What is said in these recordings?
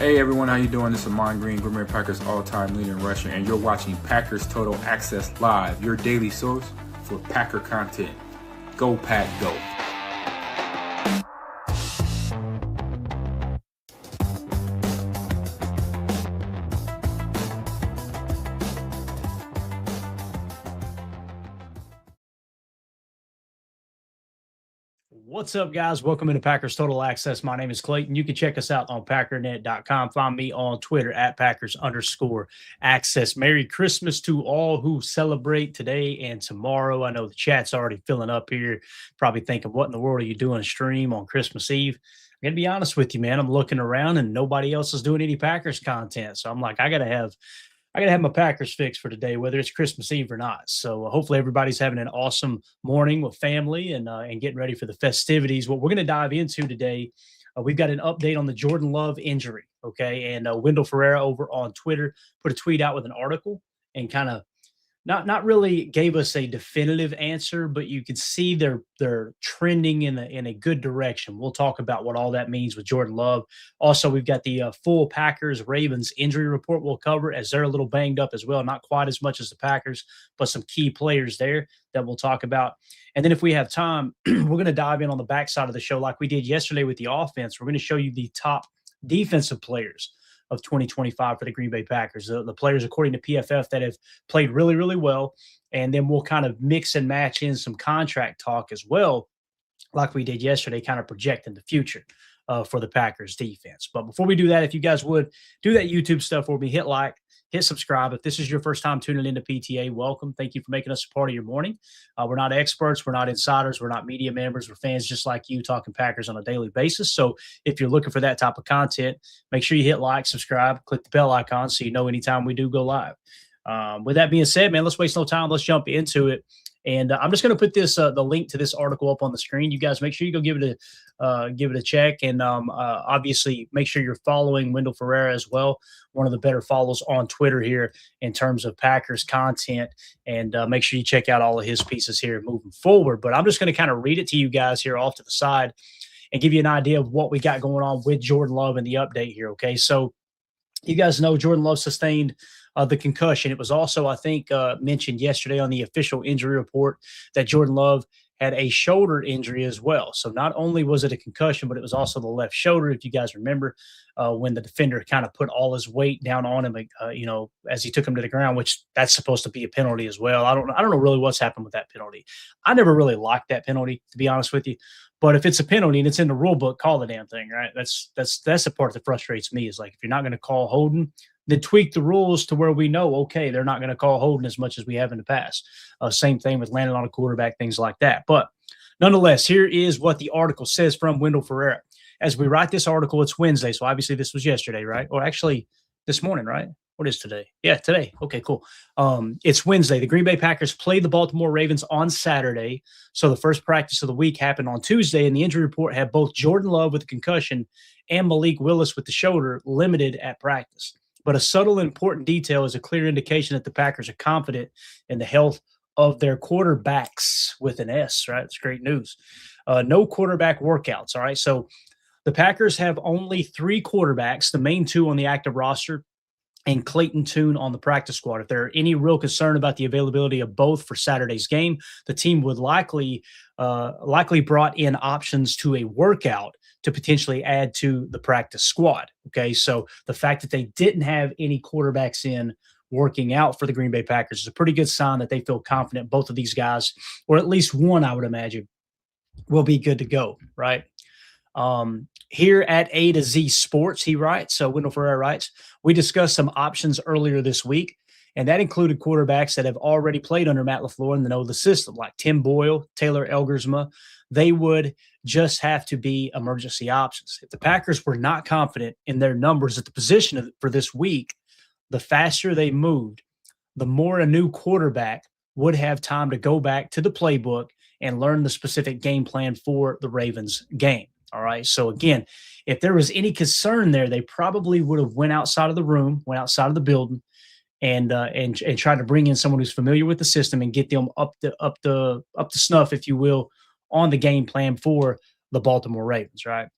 Hey everyone, how you doing? This is Lamar Green, Green Bay Packers all-time leader in rushing, and you're watching Packers Total Access Live, your daily source for Packer content. Go Pack, go! What's up, guys? Welcome into Packers Total Access. My name is Clayton. You can check us out on packernet.com. Find me on Twitter at Packers_access. Merry Christmas to all who celebrate today and tomorrow. I know the chat's already filling up here. Probably thinking, what in the world are you doing a stream on Christmas Eve? I'm going to be honest with you, man. I'm looking around and nobody else is doing any Packers content. So I'm like, I got to have my Packers fix for today, whether it's Christmas Eve or not. So hopefully everybody's having an awesome morning with family and getting ready for the festivities. What we're going to dive into today, we've got an update on the Jordan Love injury, okay? And Wendell Ferreira over on Twitter put a tweet out with an article and kind of not really gave us a definitive answer, but you can see they're trending in a good direction. We'll talk about what all that means with Jordan Love. Also, we've got the full Packers Ravens injury report we'll cover, as they're a little banged up as well. Not quite as much as the Packers, but some key players there that we'll talk about. And then if we have time, we're going to dive in on the backside of the show like we did yesterday with the offense. We're going to show you the top defensive players of 2025 for the Green Bay Packers, the players according to PFF that have played really, really well. And then we'll kind of mix and match in some contract talk as well, like we did yesterday, kind of projecting the future for the Packers defense. But before we do that, if you guys would do that YouTube stuff for me, hit like, hit subscribe. If this is your first time tuning into PTA, welcome. Thank you for making us a part of your morning. We're not experts. We're not insiders. We're not media members. We're fans just like you talking Packers on a daily basis. So if you're looking for that type of content, make sure you hit like, subscribe, click the bell icon so you know anytime we do go live. With that being said, man, let's waste no time. Let's jump into it. And I'm just going to put this the link to this article up on the screen. You guys make sure you go give it a check, and obviously make sure you're following Wendell Ferreira as well, one of the better follows on Twitter here in terms of Packers content, and make sure you check out all of his pieces here moving forward. But I'm just going to kind of read it to you guys here off to the side and give you an idea of what we got going on with Jordan Love and the update here. Okay, so you guys know Jordan Love sustained the concussion. It was also, I think, mentioned yesterday on the official injury report that Jordan Love had a shoulder injury as well. So not only was it a concussion, but it was also the left shoulder. If you guys remember when the defender kind of put all his weight down on him, as he took him to the ground, which that's supposed to be a penalty as well. I don't know really what's happened with that penalty. I never really liked that penalty, to be honest with you. But if it's a penalty and it's in the rule book, call the damn thing, right? That's the part that frustrates me, is like, if you're not going to call holding, then tweak the rules to where we know, okay, they're not going to call holding as much as we have in the past. Same thing with landing on a quarterback, things like that. But nonetheless, here is what the article says from Wendell Ferreira. As we write this article, it's Wednesday, so obviously this was yesterday, right? Or actually this morning, right? What is today? Yeah, today. Okay, cool. It's Wednesday. The Green Bay Packers played the Baltimore Ravens on Saturday. So the first practice of the week happened on Tuesday, and the injury report had both Jordan Love with a concussion and Malik Willis with the shoulder limited at practice. But a subtle and important detail is a clear indication that the Packers are confident in the health of their quarterbacks with an S, right? It's great news. No quarterback workouts, all right? So the Packers have only 3 quarterbacks, the main 2 on the active roster, and Clayton Tune on the practice squad. If there are any real concern about the availability of both for Saturday's game, the team would likely brought in options to a workout to potentially add to the practice squad. Okay, so the fact that they didn't have any quarterbacks in working out for the Green Bay Packers is a pretty good sign that they feel confident both of these guys, or at least one, I would imagine, will be good to go, right? Here at A to Z Sports, he writes, so Wendell Ferreira writes, we discussed some options earlier this week, and that included quarterbacks that have already played under Matt LaFleur and know the system, like Tim Boyle, Taylor Elgersma. They would just have to be emergency options. If the Packers were not confident in their numbers at the position for this week, the faster they moved, the more a new quarterback would have time to go back to the playbook and learn the specific game plan for the Ravens game. All right. So again, if there was any concern there, they probably would have went outside of the room, went outside of the building, and tried to bring in someone who's familiar with the system and get them up to snuff, if you will, on the game plan for the Baltimore Ravens. Right.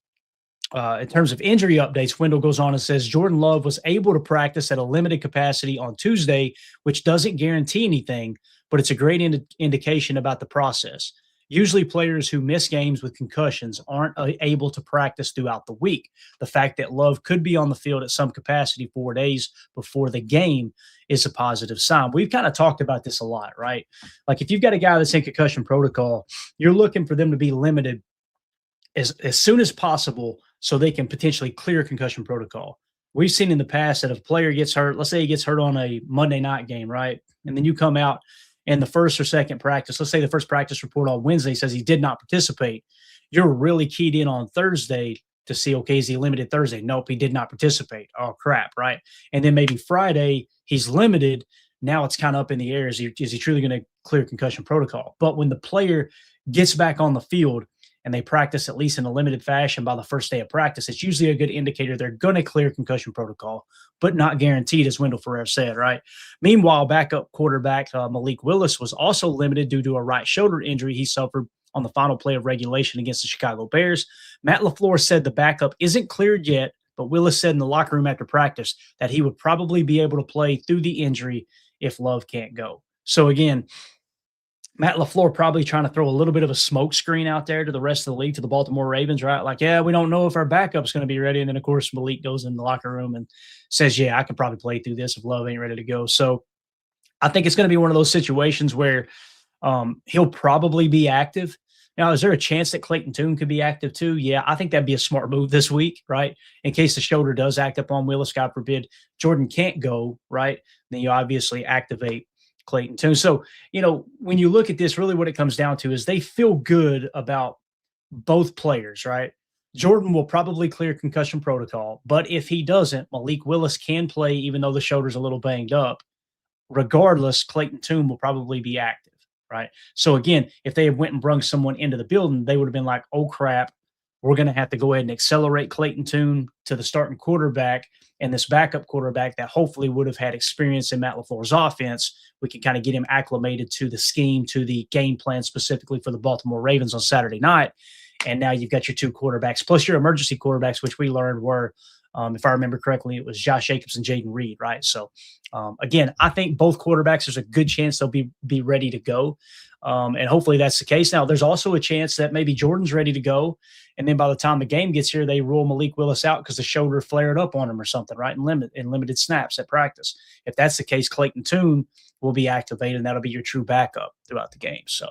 in terms of injury updates, Wendell goes on and says Jordan Love was able to practice at a limited capacity on Tuesday, which doesn't guarantee anything, but it's a great indication about the process. Usually players who miss games with concussions aren't able to practice throughout the week. The fact that Love could be on the field at some capacity 4 days before the game is a positive sign. We've kind of talked about this a lot, right? Like if you've got a guy that's in concussion protocol, you're looking for them to be limited as soon as possible so they can potentially clear concussion protocol. We've seen in the past that if a player gets hurt, let's say he gets hurt on a Monday night game, right? And then you come out in the first or second practice, let's say the first practice report on Wednesday says he did not participate. You're really keyed in on Thursday to see, okay, is he limited Thursday? Nope, he did not participate. Oh, crap, right? And then maybe Friday, he's limited. Now it's kind of up in the air. Is he truly going to clear concussion protocol? But when the player gets back on the field and they practice at least in a limited fashion by the first day of practice, it's usually a good indicator they're going to clear concussion protocol, but not guaranteed, as Wendell Ferrer said, right? Meanwhile, backup quarterback Malik Willis was also limited due to a right shoulder injury he suffered on the final play of regulation against the Chicago Bears. Matt LaFleur said the backup isn't cleared yet, but Willis said in the locker room after practice that he would probably be able to play through the injury if Love can't go. So again, Matt LaFleur probably trying to throw a little bit of a smoke screen out there to the rest of the league, to the Baltimore Ravens, right? Like, yeah, we don't know if our backup's going to be ready. And then, of course, Malik goes in the locker room and says, yeah, I can probably play through this if Love ain't ready to go. So I think it's going to be one of those situations where he'll probably be active. Now, is there a chance that Clayton Tune could be active too? Yeah, I think that'd be a smart move this week, right? In case the shoulder does act up on Willis, God forbid, Jordan can't go, right? Then you obviously activate Clayton Tune. So, when you look at this, really what it comes down to is they feel good about both players, right? Jordan will probably clear concussion protocol, but if he doesn't, Malik Willis can play even though the shoulder's a little banged up. Regardless, Clayton Tune will probably be active, right? So again, if they had went and brung someone into the building, they would have been like, oh crap, we're going to have to go ahead and accelerate Clayton Tune to the starting quarterback, and this backup quarterback that hopefully would have had experience in Matt LaFleur's offense. We can kind of get him acclimated to the scheme, to the game plan specifically for the Baltimore Ravens on Saturday night. And now you've got your two quarterbacks, plus your emergency quarterbacks, which we learned were, if I remember correctly, it was Josh Jacobs and Jaden Reed, right? So, again, I think both quarterbacks, there's a good chance they'll be ready to go. And hopefully that's the case. Now, there's also a chance that maybe Jordan's ready to go, and then by the time the game gets here, they rule Malik Willis out because the shoulder flared up on him or something, right? In limited snaps at practice. If that's the case, Clayton Tune will be activated, and that'll be your true backup throughout the game. So,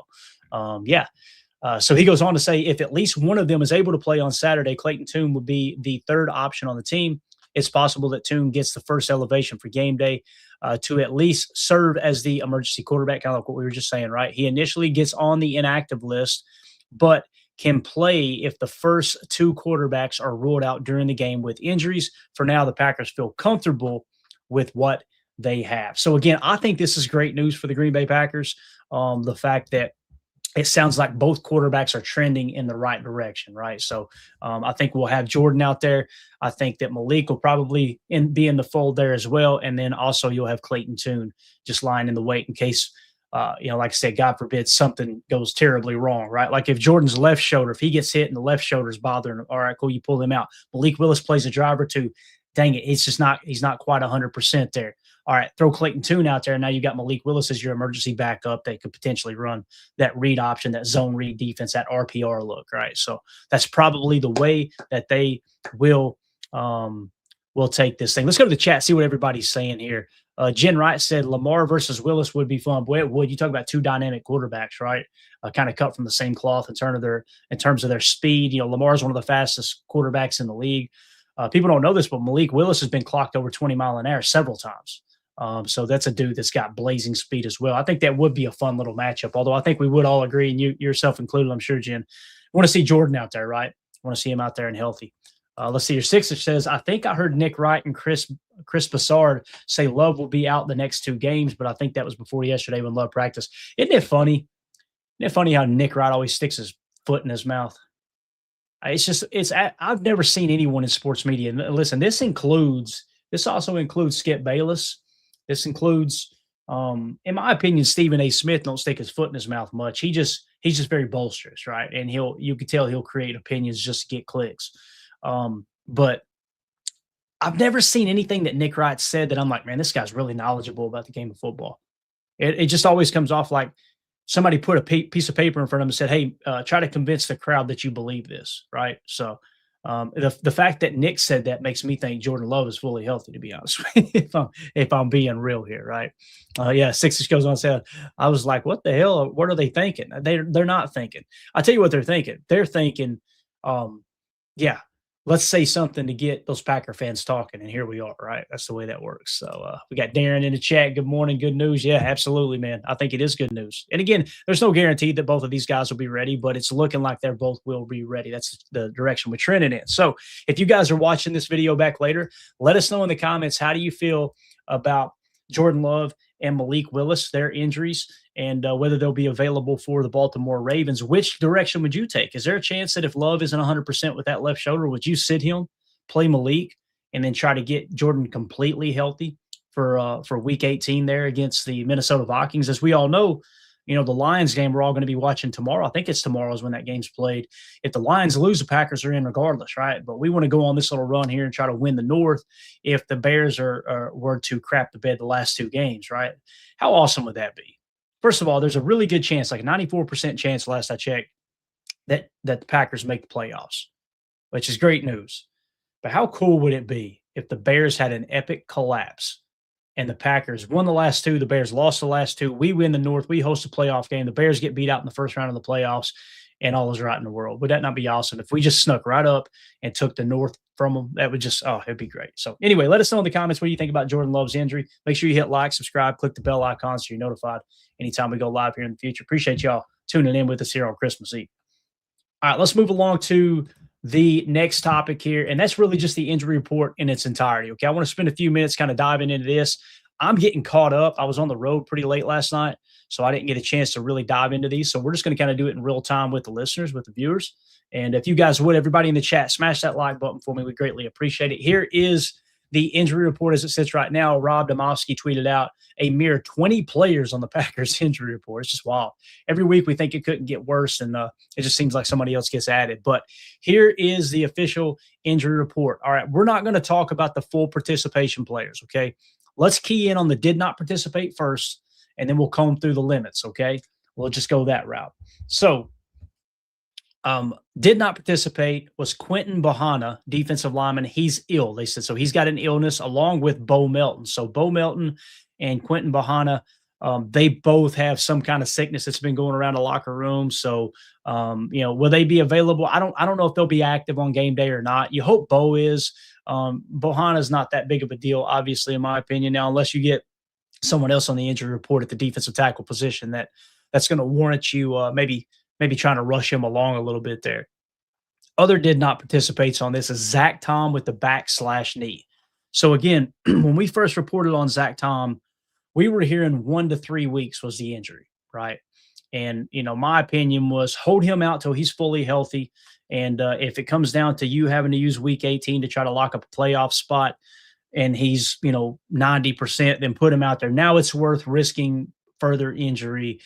so he goes on to say if at least one of them is able to play on Saturday, Clayton Tune would be the third option on the team. It's possible that Tune gets the first elevation for game day to at least serve as the emergency quarterback, kind of like what we were just saying, right? He initially gets on the inactive list, but can play if the first two quarterbacks are ruled out during the game with injuries. For now, the Packers feel comfortable with what they have. So, again, I think this is great news for the Green Bay Packers. The fact that it sounds like both quarterbacks are trending in the right direction, right? So I think we'll have Jordan out there. I think that Malik will probably be in the fold there as well. And then also you'll have Clayton Tune just lying in the wait in case, like I said, God forbid something goes terribly wrong, right? Like if Jordan's left shoulder, if he gets hit and the left shoulder is bothering him, all right, cool, you pull him out. Malik Willis plays a drive or two. Dang it, he's not quite 100% there. All right, throw Clayton Tune out there. And now you got Malik Willis as your emergency backup that could potentially run that read option, that zone read defense, that RPR look, right? So that's probably the way that they will take this thing. Let's go to the chat, see what everybody's saying here. Jen Wright said Lamar versus Willis would be fun. Boy, it would. You talk about two dynamic quarterbacks, right? Kind of cut from the same cloth in terms of their speed. Lamar is one of the fastest quarterbacks in the league. People don't know this, but Malik Willis has been clocked over 20 mile an hour several times. So that's a dude that's got blazing speed as well. I think that would be a fun little matchup, although I think we would all agree, and you yourself included, I'm sure, Jen, want to see Jordan out there, right? Want to see him out there and healthy. Let's see. Your Sixer says, I think I heard Nick Wright and Chris Bassard say Love will be out the next two games, but I think that was before yesterday when Love practiced. Isn't it funny? Isn't it funny how Nick Wright always sticks his foot in his mouth? I've never seen anyone in sports media. And listen, this also includes Skip Bayless. This includes, in my opinion, Stephen A. Smith don't stick his foot in his mouth much. He's just very bolsterous, right? And you can tell he'll create opinions just to get clicks. But I've never seen anything that Nick Wright said that I'm like, man, this guy's really knowledgeable about the game of football. It just always comes off like somebody put a piece of paper in front of him and said, hey, try to convince the crowd that you believe this, right? So the fact that Nick said that makes me think Jordan Love is fully healthy, to be honest with you, if I'm being real here, right? Yeah, Sixers goes on and said, I was like, what the hell? What are they thinking? They're not thinking. I'll tell you what they're thinking. They're thinking, yeah, let's say something to get those Packer fans talking. And here we are, right? That's the way that works. So we got Darren in the chat. Good morning. Good news. Yeah, absolutely, man. I think it is good news. And again, there's no guarantee that both of these guys will be ready, but it's looking like they're both will be ready. That's the direction we're trending in. So if you guys are watching this video back later, let us know in the comments, how do you feel about Jordan Love and Malik Willis, their injuries, and whether they'll be available for the Baltimore Ravens. Which direction would you take? Is there a chance that if Love isn't 100% with that left shoulder, would you sit him, play Malik, and then try to get Jordan completely healthy for Week 18 there against the Minnesota Vikings? As we all know, the Lions game we're all going to be watching tomorrow. I think it's tomorrow is when that game's played. If the Lions lose, the Packers are in regardless, right? But we want to go on this little run here and try to win the North if the Bears were to crap the bed the last two games, right? How awesome would that be? First of all, there's a really good chance, like a 94% chance last I checked, that the Packers make the playoffs, which is great news. But how cool would it be if the Bears had an epic collapse and the Packers won the last two, the Bears lost the last two, we win the North, we host a playoff game, the Bears get beat out in the first round of the playoffs, and all is right in the world? Would that not be awesome? If we just snuck right up and took the North from them, that would just, it'd be great. So anyway, let us know in the comments what you think about Jordan Love's injury. Make sure you hit like, subscribe, click the bell icon so you're notified anytime we go live here in the future. Appreciate y'all tuning in with us here on Christmas Eve. All right, let's move along to the next topic here, and that's really just the injury report in its entirety. Okay, I want to spend a few minutes kind of diving into this. I'm getting caught up. I was on the road pretty late last night, so I didn't get a chance to really dive into these. So we're just going to kind of do it in real time with the listeners, with the viewers. And if you guys would, everybody in the chat, smash that like button for me. We greatly appreciate it. Here is the injury report as it sits right now. Rob Domofsky tweeted out a mere 20 players on the Packers injury report. It's just wild. Every week we think it couldn't get worse, and it just seems like somebody else gets added. But here is the official injury report. All right, we're not going to talk about the full participation players, okay? Let's key in on the did not participate first, and then we'll comb through the limits, okay? We'll just go that route. So, did not participate was Quentin Bohanna, defensive lineman. He's ill, they said. So he's got an illness along with Bo Melton. So Bo Melton and Quentin Bohanna, they both have some kind of sickness that's been going around the locker room. So, will they be available? I don't know if they'll be active on game day or not. You hope Bo is. Bohanna's not that big of a deal, obviously, in my opinion. Now, unless you get someone else on the injury report at the defensive tackle position that's going to warrant you maybe trying to rush him along a little bit there. Other did not participates on this is Zach Tom with the back/knee. So again, when we first reported on Zach Tom, we were hearing 1 to 3 weeks was the injury, right? And, my opinion was hold him out till he's fully healthy. And if it comes down to you having to use week 18 to try to lock up a playoff spot and he's, 90%, then put him out there. Now it's worth risking further injury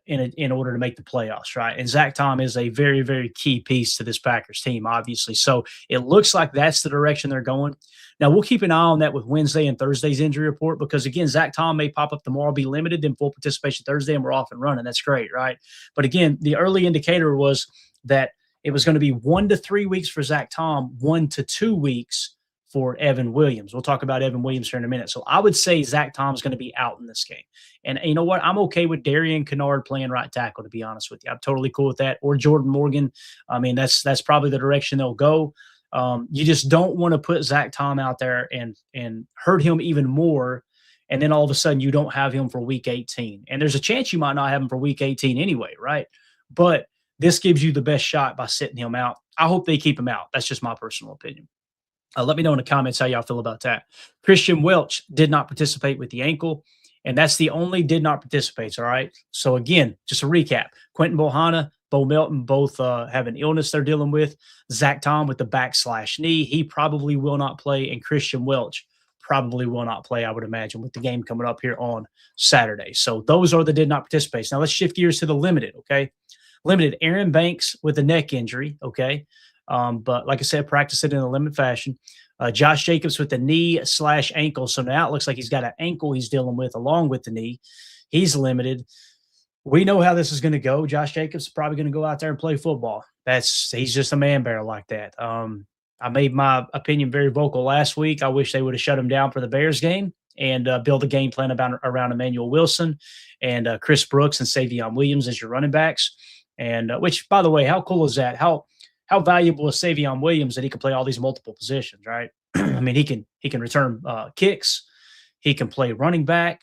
in order to make the playoffs, right? And Zach Tom is a very, very key piece to this Packers team, obviously. So it looks like that's the direction they're going. Now, we'll keep an eye on that with Wednesday and Thursday's injury report because, again, Zach Tom may pop up tomorrow, be limited, then full participation Thursday, and we're off and running. That's great, right? But, again, the early indicator was that it was going to be 1 to 3 weeks for Zach Tom, 1 to 2 weeks for Evan Williams. We'll talk about Evan Williams here in a minute. So I would say Zach Tom's going to be out in this game. And you know what? I'm okay with Darian Kennard playing right tackle, to be honest with you. I'm totally cool with that. Or Jordan Morgan. I mean, that's probably the direction they'll go. You just don't want to put Zach Tom out there and hurt him even more. And then all of a sudden you don't have him for week 18. And there's a chance you might not have him for week 18 anyway, right? But this gives you the best shot by sitting him out. I hope they keep him out. That's just my personal opinion. Let me know in the comments how y'all feel about that. Christian Welch did not participate with the ankle, and that's the only did not participate, all right? So, again, just a recap. Quentin Bohanna, Bo Melton both have an illness they're dealing with. Zach Tom with the back/knee. He probably will not play, and Christian Welch probably will not play, I would imagine, with the game coming up here on Saturday. So those are the did not participate. Now, let's shift gears to the limited, okay? Limited, Aaron Banks with a neck injury, okay? But like I said, practice it in a limited fashion. Josh Jacobs with the knee/ankle. So now it looks like he's got an ankle he's dealing with along with the knee. He's limited. We know how this is going to go. Josh Jacobs is probably going to go out there and play football. He's just a man bear like that. I made my opinion very vocal last week. I wish they would have shut him down for the Bears game and build a game plan around Emmanuel Wilson and Chris Brooks and Savion Williams as your running backs. And which, by the way, how cool is that? How valuable is Savion Williams that he can play all these multiple positions, right? I mean, he can return kicks. He can play running back.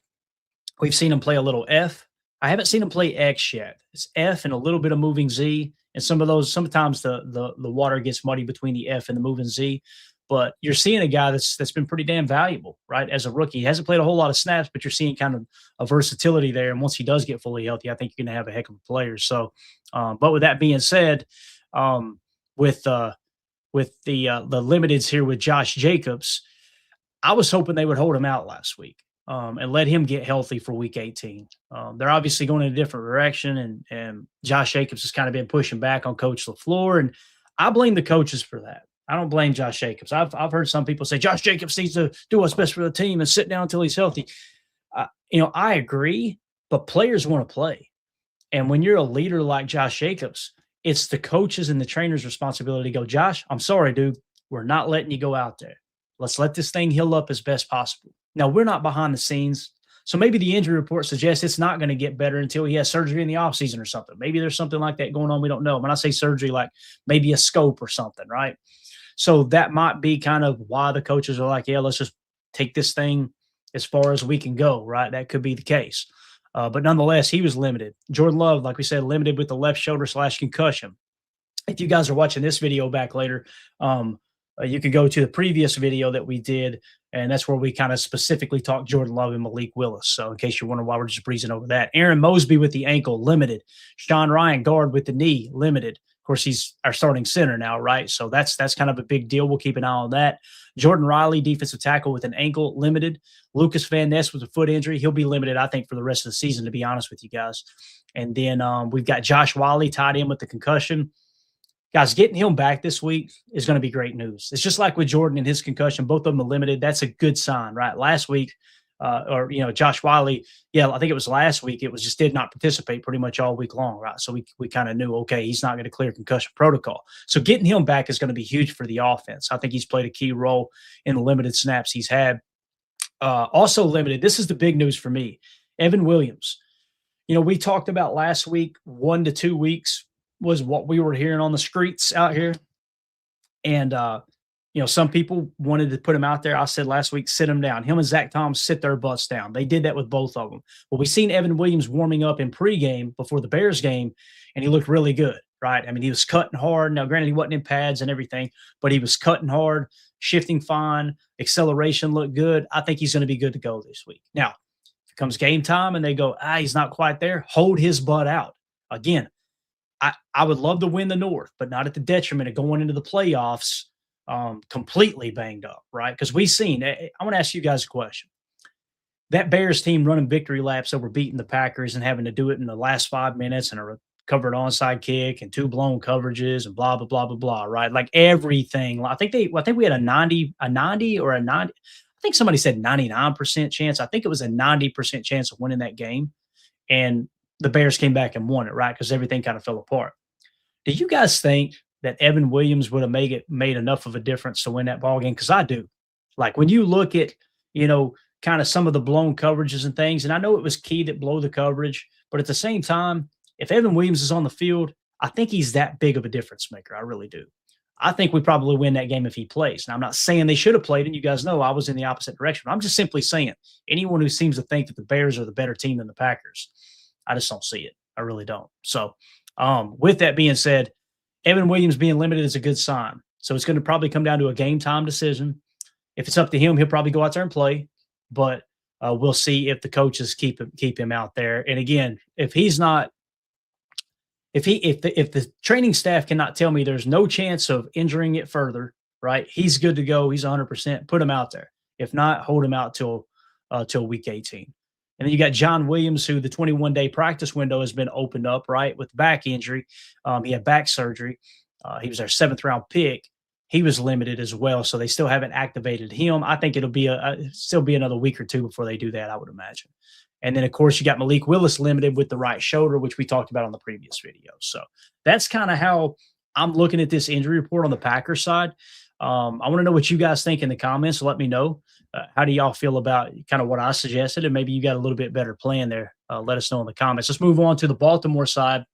We've seen him play a little F. I haven't seen him play X yet. It's F and a little bit of moving Z. And sometimes the water gets muddy between the F and the moving Z. But you're seeing a guy that's been pretty damn valuable, right? As a rookie, he hasn't played a whole lot of snaps, but you're seeing kind of a versatility there. And once he does get fully healthy, I think you're going to have a heck of a player. So, but with that being said, with the limiteds here with Josh Jacobs, I was hoping they would hold him out last week and let him get healthy for week 18. They're obviously going in a different direction, and Josh Jacobs has kind of been pushing back on Coach LaFleur, and I blame the coaches for that. I don't blame Josh Jacobs. I've heard some people say Josh Jacobs needs to do what's best for the team and sit down until he's healthy. I agree, but players want to play. And when you're a leader like Josh Jacobs, it's the coaches and the trainers' responsibility to go, Josh, I'm sorry, dude. We're not letting you go out there. Let's let this thing heal up as best possible. Now, we're not behind the scenes. So maybe the injury report suggests it's not going to get better until he has surgery in the offseason or something. Maybe there's something like that going on. We don't know. When I say surgery, like maybe a scope or something, right? So that might be kind of why the coaches are like, yeah, let's just take this thing as far as we can go, right? That could be the case. But nonetheless, he was limited. Jordan Love, like we said, limited with the left shoulder / concussion. If you guys are watching this video back later, you can go to the previous video that we did, and that's where we kind of specifically talked Jordan Love and Malik Willis. So in case you're wondering why we're just breezing over that. Aaron Mosby with the ankle, limited. Sean Ryan, guard with the knee, limited. Of course, he's our starting center now, right? So that's kind of a big deal. We'll keep an eye on that. Jordan Riley, defensive tackle with an ankle, limited. Lucas Van Ness with a foot injury. He'll be limited, I think, for the rest of the season, to be honest with you guys. And then we've got Josh Wiley tied in with the concussion. Guys, getting him back this week is going to be great news. It's just like with Jordan and his concussion. Both of them are limited. That's a good sign, right? Last week, Josh Wiley, I think it was last week, it was just did not participate pretty much all week long, right? So we kind of knew, okay, he's not going to clear concussion protocol. So getting him back is going to be huge for the offense. I think he's played a key role in the limited snaps he's had. Also limited, this is the big news for me, Evan Williams. We talked about last week, 1 to 2 weeks was what we were hearing on the streets out here. And, some people wanted to put him out there. I said last week, sit him down. Him and Zach Thomas sit their butts down. They did that with both of them. Well, we seen Evan Williams warming up in pregame before the Bears game, and he looked really good, right? I mean, he was cutting hard. Now, granted, he wasn't in pads and everything, but he was cutting hard, shifting fine, acceleration looked good. I think he's going to be good to go this week. Now, if it comes game time and they go, he's not quite there, hold his butt out. Again, I would love to win the North, but not at the detriment of going into the playoffs completely banged up, right? Because I want to ask you guys a question. That Bears team running victory laps over beating the Packers and having to do it in the last 5 minutes and a recovered onside kick and 2 blown coverages and blah, blah, blah, blah, blah, right? Like everything. I think we had a 90 or a 90. I think somebody said 99% chance. I think it was a 90% chance of winning that game. And the Bears came back and won it, right? Because everything kind of fell apart. Do you guys think that Evan Williams would have made enough of a difference to win that ball game? Because I do. Like when you look at, kind of some of the blown coverages and things, and I know it was key that blow the coverage, but at the same time, if Evan Williams is on the field, I think he's that big of a difference maker. I really do. I think we probably win that game if he plays. Now, I'm not saying they should have played, and you guys know I was in the opposite direction. But I'm just simply saying anyone who seems to think that the Bears are the better team than the Packers, I just don't see it. I really don't. So with that being said, Evan Williams being limited is a good sign. So it's going to probably come down to a game time decision. If it's up to him, he'll probably go out there and play. But we'll see if the coaches keep him out there. And again, if the training staff cannot tell me there's no chance of injuring it further, right? He's good to go. He's 100%. Put him out there. If not, hold him out till week 18. And then you got John Williams, who the 21-day practice window has been opened up, right, with back injury. He had back surgery. He was their 7th-round pick. He was limited as well, so they still haven't activated him. I think it'll be still be another week or two before they do that, I would imagine. And then, of course, you got Malik Willis limited with the right shoulder, which we talked about on the previous video. So that's kind of how I'm looking at this injury report on the Packers side. I want to know what you guys think in the comments. So let me know. How do y'all feel about kind of what I suggested? And maybe you got a little bit better plan there. Let us know in the comments. Let's move on to the Baltimore side.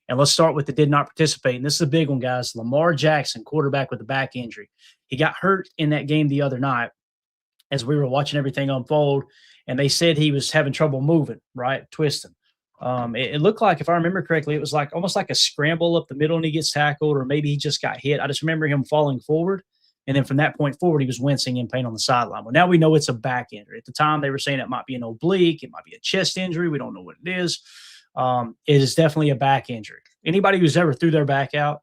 And let's start with the did not participate. And this is a big one, guys. Lamar Jackson, quarterback with a back injury. He got hurt in that game the other night as we were watching everything unfold. And they said he was having trouble moving, right? Twisting. It looked like, if I remember correctly, it was like almost like a scramble up the middle and he gets tackled, or maybe he just got hit. I just remember him falling forward. And then from that point forward, he was wincing in pain on the sideline. Well, now we know it's a back injury. At the time, they were saying it might be an oblique. It might be a chest injury. We don't know what it is. It is definitely a back injury. Anybody who's ever threw their back out,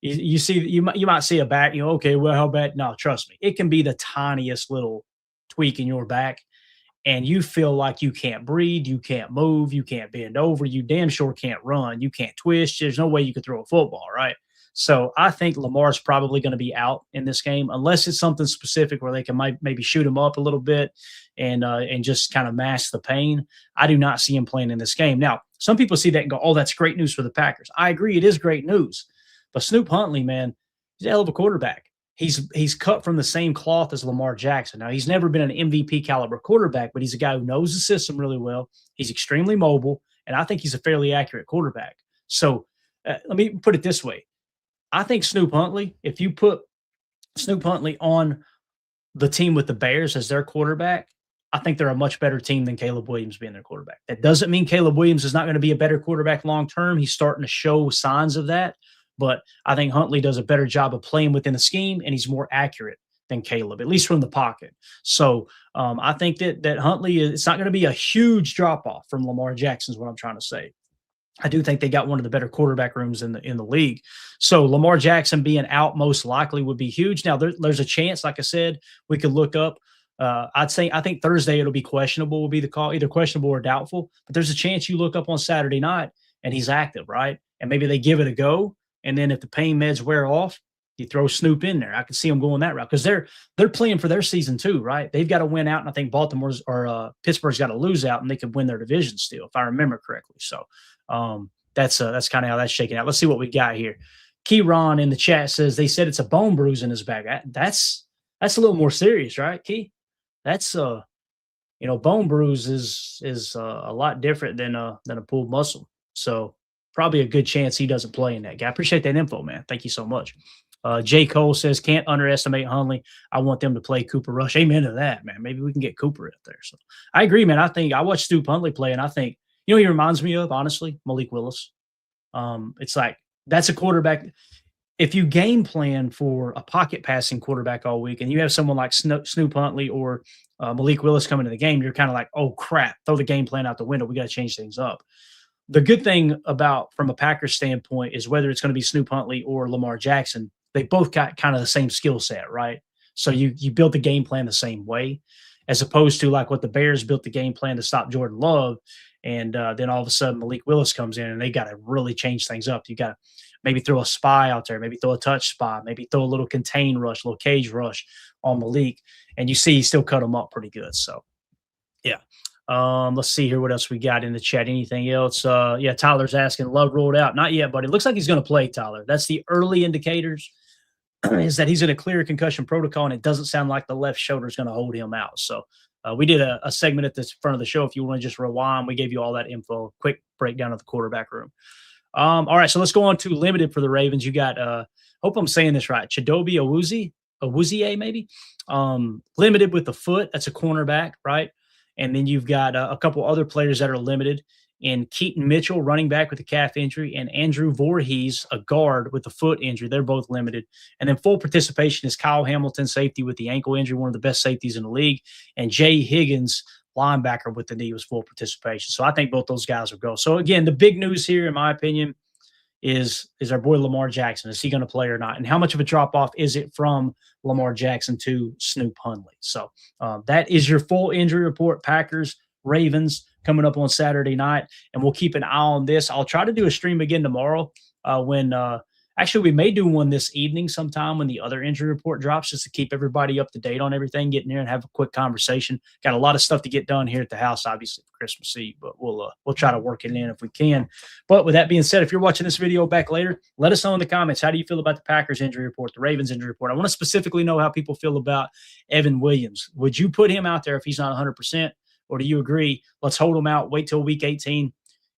you might see a back, okay, well, how bad? No, trust me. It can be the tiniest little tweak in your back, and you feel like you can't breathe, you can't move, you can't bend over, you damn sure can't run, you can't twist. There's no way you could throw a football, right? So I think Lamar's probably going to be out in this game, unless it's something specific where they can maybe shoot him up a little bit and just kind of mask the pain. I do not see him playing in this game. Now, some people see that and go, oh, that's great news for the Packers. I agree, it is great news. But Snoop Huntley, man, he's a hell of a quarterback. He's cut from the same cloth as Lamar Jackson. Now, he's never been an MVP caliber quarterback, but he's a guy who knows the system really well. He's extremely mobile, and I think he's a fairly accurate quarterback. So let me put it this way. I think Snoop Huntley, if you put Snoop Huntley on the team with the Bears as their quarterback, I think they're a much better team than Caleb Williams being their quarterback. That doesn't mean Caleb Williams is not going to be a better quarterback long term. He's starting to show signs of that. But I think Huntley does a better job of playing within the scheme, and he's more accurate than Caleb, at least from the pocket. So I think that Huntley, it's not going to be a huge drop-off from Lamar Jackson is what I'm trying to say. I do think they got one of the better quarterback rooms in the league. So Lamar Jackson being out most likely would be huge. Now, there's a chance, like I said, we could look up. I think Thursday it'll be questionable will be the call, either questionable or doubtful. But there's a chance you look up on Saturday night and he's active, right? And maybe they give it a go. And then if the pain meds wear off, you throw Snoop in there. I could see them going that route because they're playing for their season too, right? They've got to win out, and I think Pittsburgh's got to lose out, and they could win their division still, if I remember correctly. So that's kind of how that's shaking out. Let's see what we got here. Keyron in the chat says they said it's a bone bruise in his back. That's a little more serious, right, Key? That's bone bruise is a lot different than a pulled muscle. So probably a good chance he doesn't play in that game. I appreciate that info, man. Thank you so much. J. Cole says, can't underestimate Huntley. I want them to play Cooper Rush. Amen to that, man. Maybe we can get Cooper up there. So I agree, man. I watched Snoop Huntley play, and I think, he reminds me of, honestly, Malik Willis. It's like, that's a quarterback. If you game plan for a pocket passing quarterback all week and you have someone like Snoop Huntley or Malik Willis coming to the game, you're kind of like, oh, crap, throw the game plan out the window. We got to change things up. The good thing from a Packers standpoint is whether it's going to be Snoop Huntley or Lamar Jackson, they both got kind of the same skill set, right? So you build the game plan the same way, as opposed to like what the Bears built the game plan to stop Jordan Love. And then all of a sudden Malik Willis comes in and they got to really change things up. You got to maybe throw a spy out there, maybe throw a touch spy, maybe throw a little contain rush, a little cage rush on Malik. And you see he still cut him up pretty good. So, yeah. Let's see here what else we got in the chat. Anything else? Tyler's asking, Love rolled out. Not yet, but it looks like he's going to play, Tyler. That's the early indicators is that he's in a clear concussion protocol, and it doesn't sound like the left shoulder is going to hold him out. So we did a segment at the front of the show. If you want to just rewind, we gave you all that info, quick breakdown of the quarterback room. All right, so let's go on to limited for the Ravens. You got, hope I'm saying this right, Chidobe Awuzie maybe, limited with the foot. That's a cornerback, right? And then you've got a couple other players that are limited in Keaton Mitchell, running back with a calf injury, and Andrew Voorhees, a guard with a foot injury. They're both limited. And then full participation is Kyle Hamilton, safety with the ankle injury, one of the best safeties in the league, and Jay Higgins, linebacker with the knee, was full participation. So I think both those guys will go. So, again, the big news here, in my opinion, is our boy Lamar Jackson. Is he going to play or not? And how much of a drop-off is it from Lamar Jackson to Snoop Huntley? So that is your full injury report, Packers, Ravens, coming up on Saturday night. And we'll keep an eye on this. I'll try to do a stream again tomorrow when Actually, we may do one this evening sometime when the other injury report drops, just to keep everybody up to date on everything, get in there and have a quick conversation. Got a lot of stuff to get done here at the house, obviously, for Christmas Eve, but we'll try to work it in if we can. But with that being said, if you're watching this video back later, let us know in the comments, how do you feel about the Packers injury report, the Ravens injury report? I want to specifically know how people feel about Evan Williams. Would you put him out there if he's not 100%? Or do you agree, let's hold him out, wait till week 18?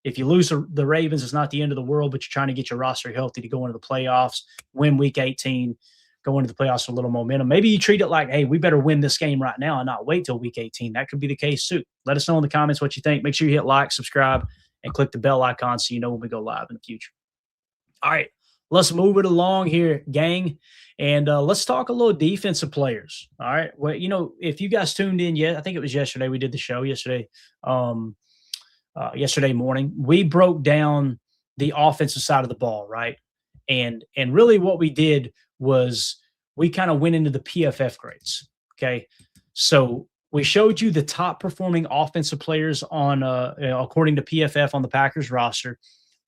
If you lose the Ravens, it's not the end of the world, but you're trying to get your roster healthy to go into the playoffs, win week 18, go into the playoffs with a little momentum. Maybe you treat it like, hey, we better win this game right now and not wait till week 18. That could be the case too. Let us know in the comments what you think. Make sure you hit like, subscribe, and click the bell icon so you know when we go live in the future. All right, let's move it along here, gang. And let's talk a little defensive players. All right. Well, if you guys tuned in yet, I think it was yesterday. We did the show yesterday. Yesterday morning, we broke down the offensive side of the ball, right? And really what we did was we kind of went into the PFF grades, okay? So we showed you the top performing offensive players on, according to PFF on the Packers roster.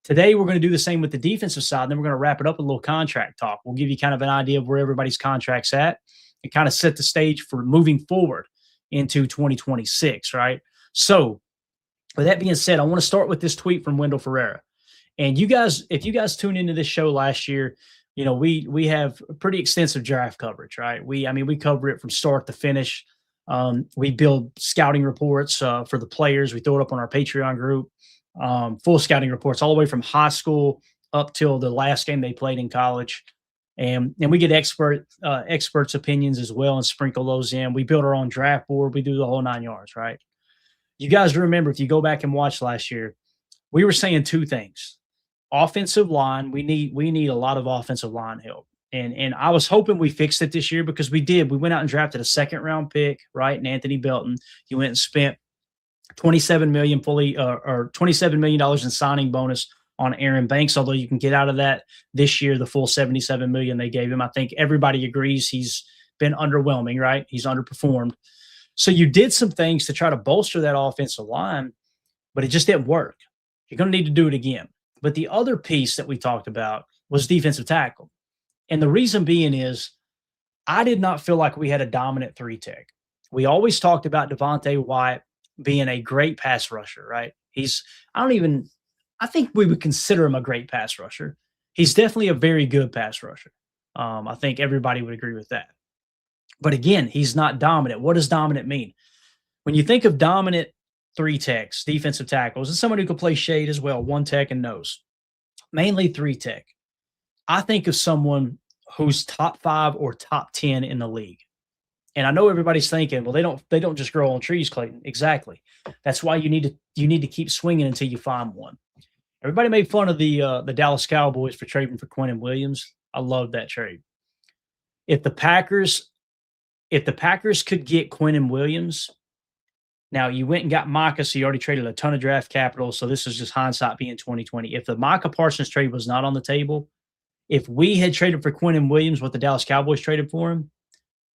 Today, we're going to do the same with the defensive side, and then we're going to wrap it up with a little contract talk. We'll give you kind of an idea of where everybody's contract's at and kind of set the stage for moving forward into 2026, right? So, with that being said, I want to start with this tweet from Wendell Ferreira. And you guys, if you guys tuned into this show last year, we have pretty extensive draft coverage, right? We cover it from start to finish. We build scouting reports for the players. We throw it up on our Patreon group, full scouting reports all the way from high school up till the last game they played in college. And we get experts' opinions as well and sprinkle those in. We build our own draft board. We do the whole 9 yards, right? You guys remember, if you go back and watch last year, we were saying two things. Offensive line, we need a lot of offensive line help. And I was hoping we fixed it this year, because we did. We went out and drafted a second-round pick, right, and Anthony Belton. He went and spent $27 million or $27 million in signing bonus on Aaron Banks, although you can get out of that this year, the full $77 million they gave him. I think everybody agrees he's been underwhelming, right? He's underperformed. So you did some things to try to bolster that offensive line, but it just didn't work. You're going to need to do it again. But the other piece that we talked about was defensive tackle. And the reason being is I did not feel like we had a dominant three tech. We always talked about Devontae Wyatt being a great pass rusher, right? I think we would consider him a great pass rusher. He's definitely a very good pass rusher. I think everybody would agree with that. But again, he's not dominant. What does dominant mean? When you think of dominant three techs, defensive tackles, and someone who could play shade as well, one tech and nose, mainly three tech, I think of someone who's top 5 or top 10 in the league. And I know everybody's thinking, well, they don't just grow on trees, Clayton. Exactly. That's why you need to keep swinging until you find one. Everybody made fun of the Dallas Cowboys for trading for Quinnen Williams. I love that trade. If the Packers could get Quinnen Williams, now you went and got Micah, so you already traded a ton of draft capital. So this is just hindsight being 2020. If the Micah Parsons trade was not on the table, if we had traded for Quinnen Williams, what the Dallas Cowboys traded for him,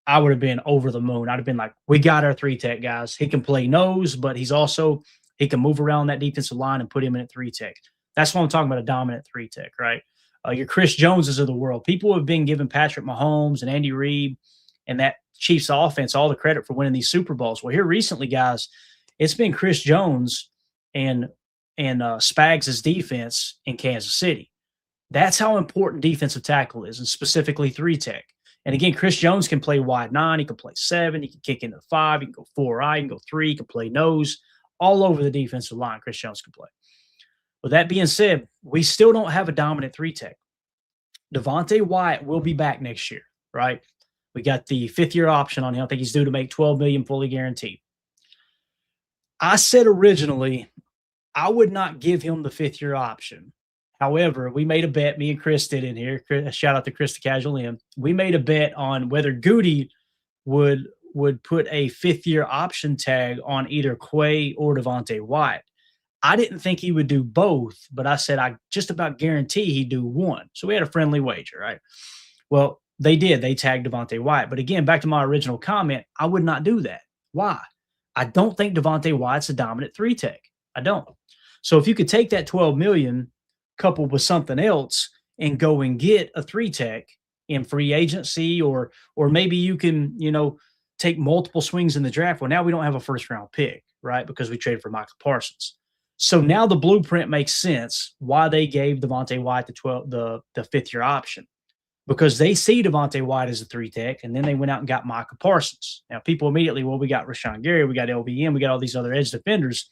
I would have been over the moon. I'd have been like, we got our three tech, guys. He can play nose, but he can move around that defensive line and put him in at three tech. That's what I'm talking about, a dominant three tech, right? Your Chris Joneses of the world. People have been giving Patrick Mahomes and Andy Reid and that Chiefs offense all the credit for winning these Super Bowls. Well, here recently, guys, it's been Chris Jones and Spags' defense in Kansas City. That's how important defensive tackle is, and specifically three tech. And again, Chris Jones can play wide 9. He can play 7. He can kick into 5. He can go 4-eye. He can go 3. He can play nose. All over the defensive line, Chris Jones can play. With that being said, we still don't have a dominant three tech. Devontae Wyatt will be back next year, right? We got the 5th-year option on him. I think he's due to make $12 million fully guaranteed. I said originally I would not give him the 5th-year option. However, we made a bet, me and Chris did in here. Shout out to Chris the Casual M. We made a bet on whether Goody would put a 5th-year option tag on either Quay or Devontae Wyatt. I didn't think he would do both, but I said I just about guarantee he'd do one. So we had a friendly wager, right? Well, they did. They tagged Devontae Wyatt. But again, back to my original comment, I would not do that. Why? I don't think Devontae Wyatt's a dominant three tech. I don't. So if you could take that $12 million coupled with something else and go and get a 3-tech in free agency, or maybe you can, take multiple swings in the draft. Well, now we don't have a first round pick, right? Because we traded for Michael Parsons. So now the blueprint makes sense why they gave Devontae White the 5th-year option, because they see Devontae White as a 3-tech, and then they went out and got Michael Parsons. Now people immediately, well, we got Rashawn Gary, we got LVM, we got all these other edge defenders.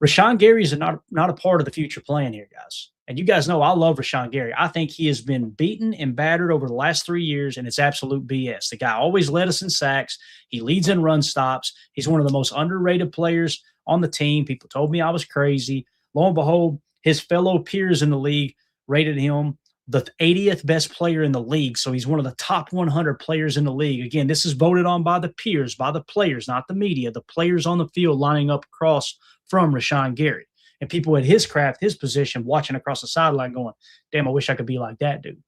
Rashawn Gary is not a part of the future plan here, guys. And you guys know I love Rashawn Gary. I think he has been beaten and battered over the last 3 years, and it's absolute BS. The guy always led us in sacks. He leads in run stops. He's one of the most underrated players on the team. People told me I was crazy. Lo and behold, his fellow peers in the league rated him the 80th best player in the league. So he's one of the top 100 players in the league. Again, this is voted on by the peers, by the players, not the media, the players on the field lining up across from Rashawn Gary. And people at his craft, his position, watching across the sideline going, damn, I wish I could be like that dude.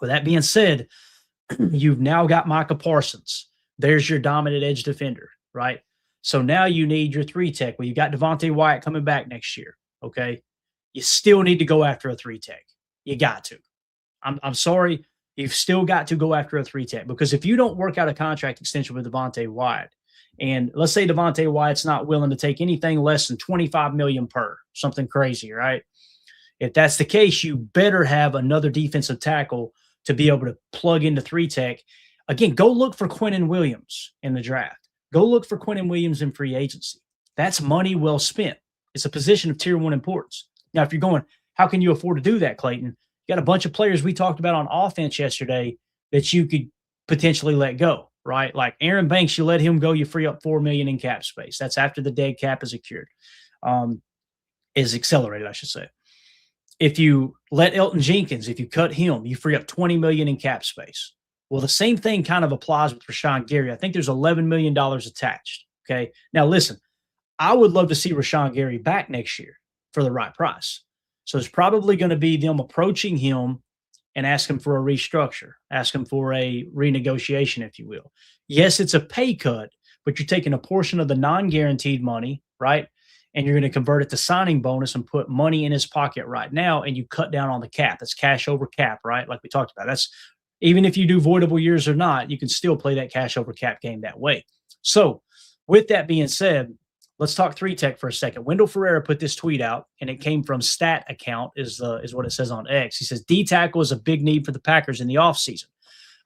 With that being said, you've now got Micah Parsons. There's your dominant edge defender, right? So now you need your 3-tech. Well, you got Devontae Wyatt coming back next year, okay? You still need to go after a 3-tech. You got to. I'm sorry. You've still got to go after a 3-tech, because if you don't work out a contract extension with Devontae Wyatt, and let's say Devontae Wyatt's not willing to take anything less than $25 million per, something crazy, right? If that's the case, you better have another defensive tackle to be able to plug into 3-tech. Again, go look for Quinnen Williams in the draft. Go look for Quinnen Williams in free agency. That's money well spent. It's a position of tier 1 importance. Now, if you're going, how can you afford to do that, Clayton? You got a bunch of players we talked about on offense yesterday that you could potentially let go, right? Like Aaron Banks, you let him go, you free up $4 million in cap space. That's after the dead cap is secured, is accelerated, I should say. If you let Elton Jenkins, if you cut him, you free up $20 million in cap space. Well, the same thing kind of applies with Rashawn Gary. I think there's $11 million attached. Okay. Now, listen, I would love to see Rashawn Gary back next year for the right price. So it's probably going to be them approaching him and ask him for a restructure, ask him for a renegotiation, if you will. Yes, it's a pay cut, but you're taking a portion of the non-guaranteed money, right? And you're going to convert it to signing bonus and put money in his pocket right now, and you cut down on the cap. That's cash over cap, right? Like we talked about. That's even if you do voidable years or not, you can still play that cash over cap game that way. So with that being said, let's talk 3-tech for a second. Wendell Ferreira put this tweet out, and it came from Stat Account is what it says on X. He says, D-tackle is a big need for the Packers in the offseason.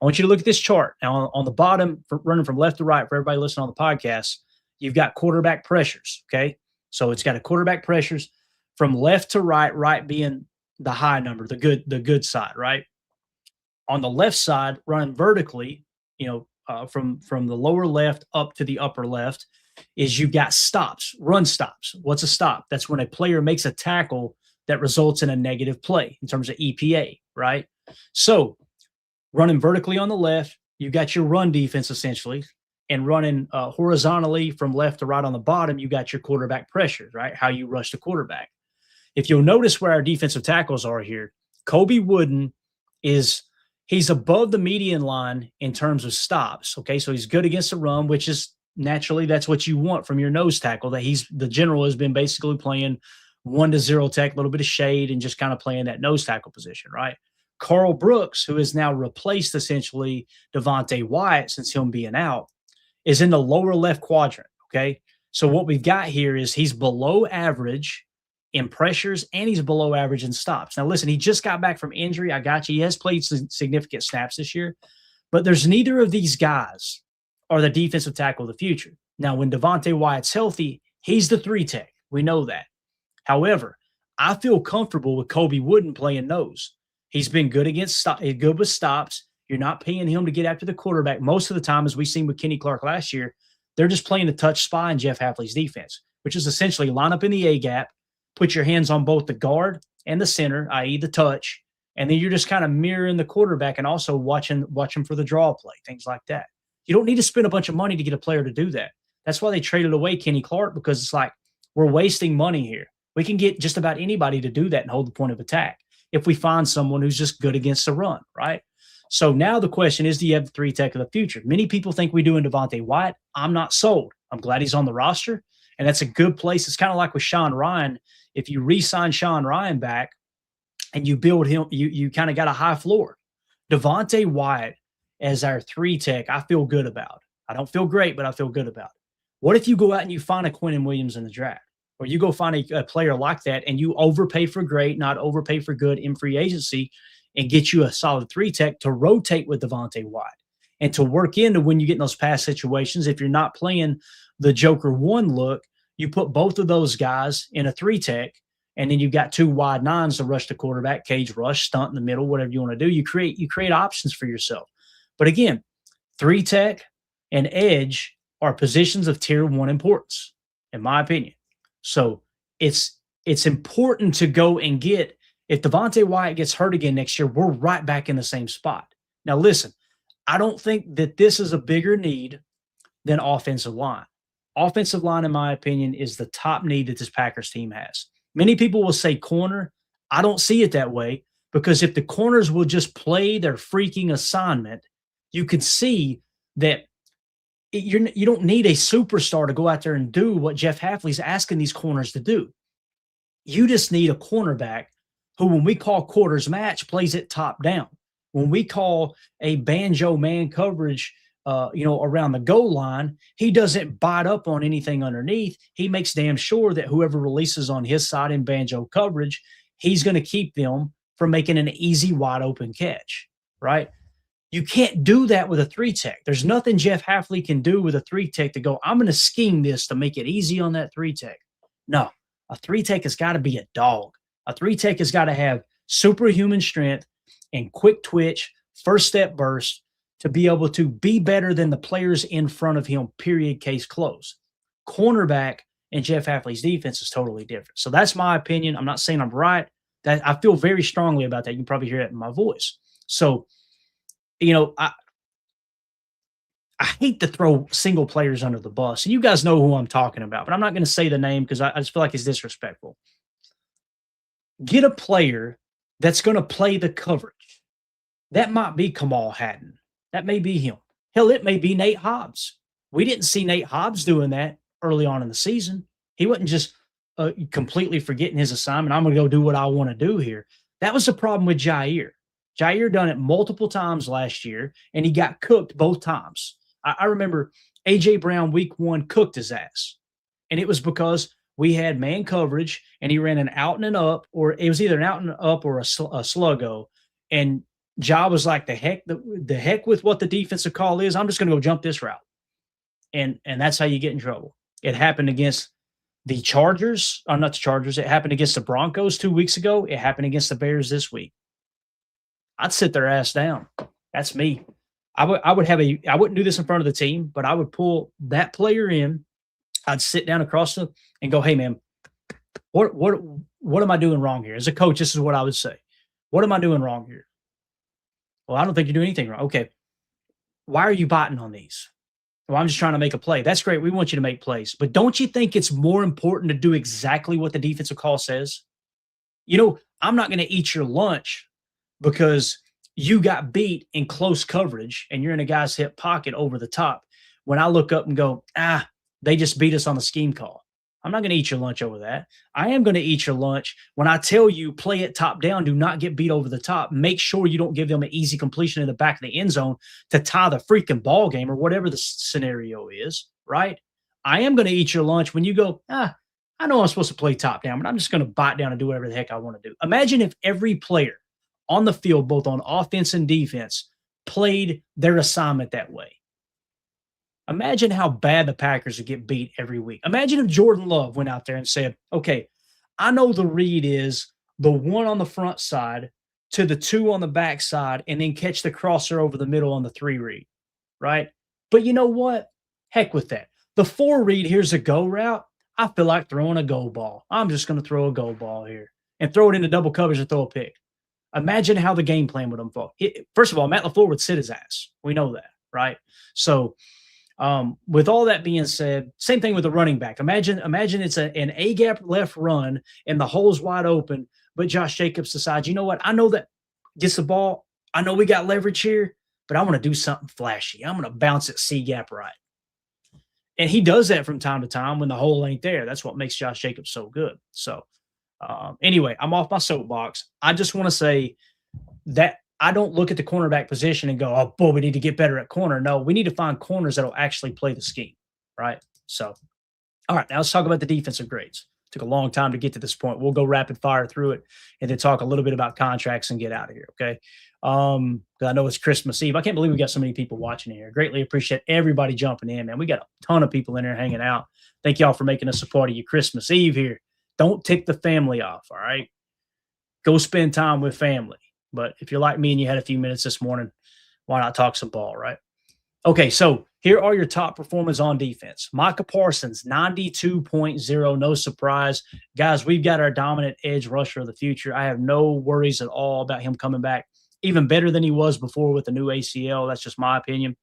I want you to look at this chart. Now, on the bottom, running from left to right for everybody listening on the podcast, you've got quarterback pressures, okay? So it's got a quarterback pressures from left to right, right being the high number, the good side, right? On the left side, running vertically, from the lower left up to the upper left, is you've got stops, run stops. What's a stop? That's when a player makes a tackle that results in a negative play in terms of EPA, right? So running vertically on the left, you got your run defense essentially, and running horizontally from left to right on the bottom, you got your quarterback pressures, right? How you rush the quarterback. If you'll notice where our defensive tackles are here, Kobe Wooden he's above the median line in terms of stops. Okay, so he's good against the run, which is naturally that's what you want from your nose tackle. That the general has been basically playing 1-0 tech, a little bit of shade, and just kind of playing that nose tackle position, right? Carl Brooks, who has now replaced essentially Devontae Wyatt since him being out, is in the lower left quadrant. Okay, so what we've got here is he's below average in pressures, and he's below average in stops. Now, listen, he just got back from injury. I got you. He has played significant snaps this year, but there's neither of these guys are the defensive tackle of the future. Now, when Devontae Wyatt's healthy, he's the 3-tech. We know that. However, I feel comfortable with Kobe Wooden playing nose. He's been good good with stops. You're not paying him to get after the quarterback. Most of the time, as we've seen with Kenny Clark last year, they're just playing the touch spy in Jeff Hafley's defense, which is essentially line up in the A-gap, put your hands on both the guard and the center, i.e. the touch, and then you're just kind of mirroring the quarterback and also watching for the draw play, things like that. You don't need to spend a bunch of money to get a player to do that. That's why they traded away Kenny Clark, because it's like we're wasting money here. We can get just about anybody to do that and hold the point of attack if we find someone who's just good against the run, right? So now the question is, do you have the 3-tech of the future? Many people think we do in Devontae Wyatt. I'm not sold. I'm glad he's on the roster, and that's a good place. It's kind of like with Sean Ryan. If you re-sign Sean Ryan back and you build him, you kind of got a high floor. Devontae Wyatt as our 3 tech, I feel good about. I don't feel great, but I feel good about. What if you go out and you find a Quinnen Williams in the draft? Or you go find a player like that and you overpay for great, not overpay for good in free agency, and get you a solid 3 tech to rotate with Devontae Wyatt and to work into when you get in those pass situations. If you're not playing the Joker 1 look, you put both of those guys in a 3 tech, and then you've got 2 wide 9s to rush the quarterback, cage rush, stunt in the middle, whatever you want to do. You create options for yourself. But again, 3 tech and edge are positions of tier 1 importance, in my opinion. So it's important to go and get, if Devontae Wyatt gets hurt again next year, we're right back in the same spot. Now, listen, I don't think that this is a bigger need than offensive line. Offensive line, in my opinion, is the top need that this Packers team has. Many people will say corner. I don't see it that way, because if the corners will just play their freaking assignment, you could see that you don't need a superstar to go out there and do what Jeff Hafley's asking these corners to do. You just need a cornerback who, when we call quarters match, plays it top down. When we call a banjo man coverage, around the goal line, he doesn't bite up on anything underneath. He makes damn sure that whoever releases on his side in banjo coverage, he's going to keep them from making an easy, wide open catch, right? You can't do that with a 3 tech. There's nothing Jeff Hafley can do with a 3 tech to go, I'm going to scheme this to make it easy on that 3 tech. No, a 3 tech has got to be a dog. A 3 tech has got to have superhuman strength and quick twitch, first step burst to be able to be better than the players in front of him, period, case closed. Cornerback and Jeff Hafley's defense is totally different. So that's my opinion. I'm not saying I'm right. That I feel very strongly about that. You can probably hear it in my voice. So, I hate to throw single players under the bus. And you guys know who I'm talking about, but I'm not going to say the name because I just feel like it's disrespectful. Get a player that's going to play the coverage. That might be Kamal Hatton. That may be him. Hell, it may be Nate Hobbs. We didn't see Nate Hobbs doing that early on in the season. He wasn't just completely forgetting his assignment. I'm going to go do what I want to do here. That was the problem with Jair. Jair done it multiple times last year, and he got cooked both times. I remember A.J. Brown week 1 cooked his ass, and it was because we had man coverage, and he ran an out and an up, or it was either an out and up or a sluggo, and Ja was like, the heck with what the defensive call is. I'm just going to go jump this route, and that's how you get in trouble. It happened against the Chargers, or not the Chargers. It happened against the Broncos 2 weeks ago. It happened against the Bears this week. I'd sit their ass down. That's me. I wouldn't do this in front of the team, but I would pull that player in. I'd sit down across them and go, hey man, what am I doing wrong here? As a coach, this is what I would say. What am I doing wrong here? Well, I don't think you're doing anything wrong. Okay. Why are you biting on these? Well, I'm just trying to make a play. That's great. We want you to make plays. But don't you think it's more important to do exactly what the defensive call says? I'm not going to eat your lunch because you got beat in close coverage and you're in a guy's hip pocket over the top. When I look up and go, they just beat us on the scheme call. I'm not going to eat your lunch over that. I am going to eat your lunch when I tell you play it top down, do not get beat over the top. Make sure you don't give them an easy completion in the back of the end zone to tie the freaking ball game or whatever the scenario is, right? I am going to eat your lunch when you go, I know I'm supposed to play top down, but I'm just going to bite down and do whatever the heck I want to do. Imagine if every player on the field, both on offense and defense, played their assignment that way. Imagine how bad the Packers would get beat every week. Imagine if Jordan Love went out there and said, okay, I know the read is the 1 on the front side to the 2 on the back side and then catch the crosser over the middle on the 3 read, right? But you know what? Heck with that. The 4 read, here's a go route. I feel like throwing a go ball. I'm just going to throw a go ball here and throw it into double coverage and throw a pick. Imagine how the game plan would unfold. First of all, Matt LaFleur would sit his ass. We know that, right? So with all that being said, same thing with the running back. Imagine it's an A-gap left run and the hole's wide open, but Josh Jacobs decides, you know what? I know that gets the ball. I know we got leverage here, but I want to do something flashy. I'm going to bounce it C-gap right. And he does that from time to time when the hole ain't there. That's what makes Josh Jacobs so good. So Anyway, I'm off my soapbox. I just want to say that I don't look at the cornerback position and go, oh, boy, we need to get better at corner. No, we need to find corners that'll actually play the scheme, right? So, all right, now let's talk about the defensive grades. Took a long time to get to this point. We'll go rapid fire through it and then talk a little bit about contracts and get out of here, okay? Because I know it's Christmas Eve. I can't believe we got so many people watching here. Greatly appreciate everybody jumping in, man. We got a ton of people in there hanging out. Thank y'all for making us a part of your Christmas Eve here. Don't tick the family off, all right? Go spend time with family. But if you're like me and you had a few minutes this morning, why not talk some ball, right? Okay, so here are your top performers on defense. Micah Parsons, 92.0, no surprise. Guys, we've got our dominant edge rusher of the future. I have no worries at all about him coming back, even better than he was before with the new ACL. That's just my opinion.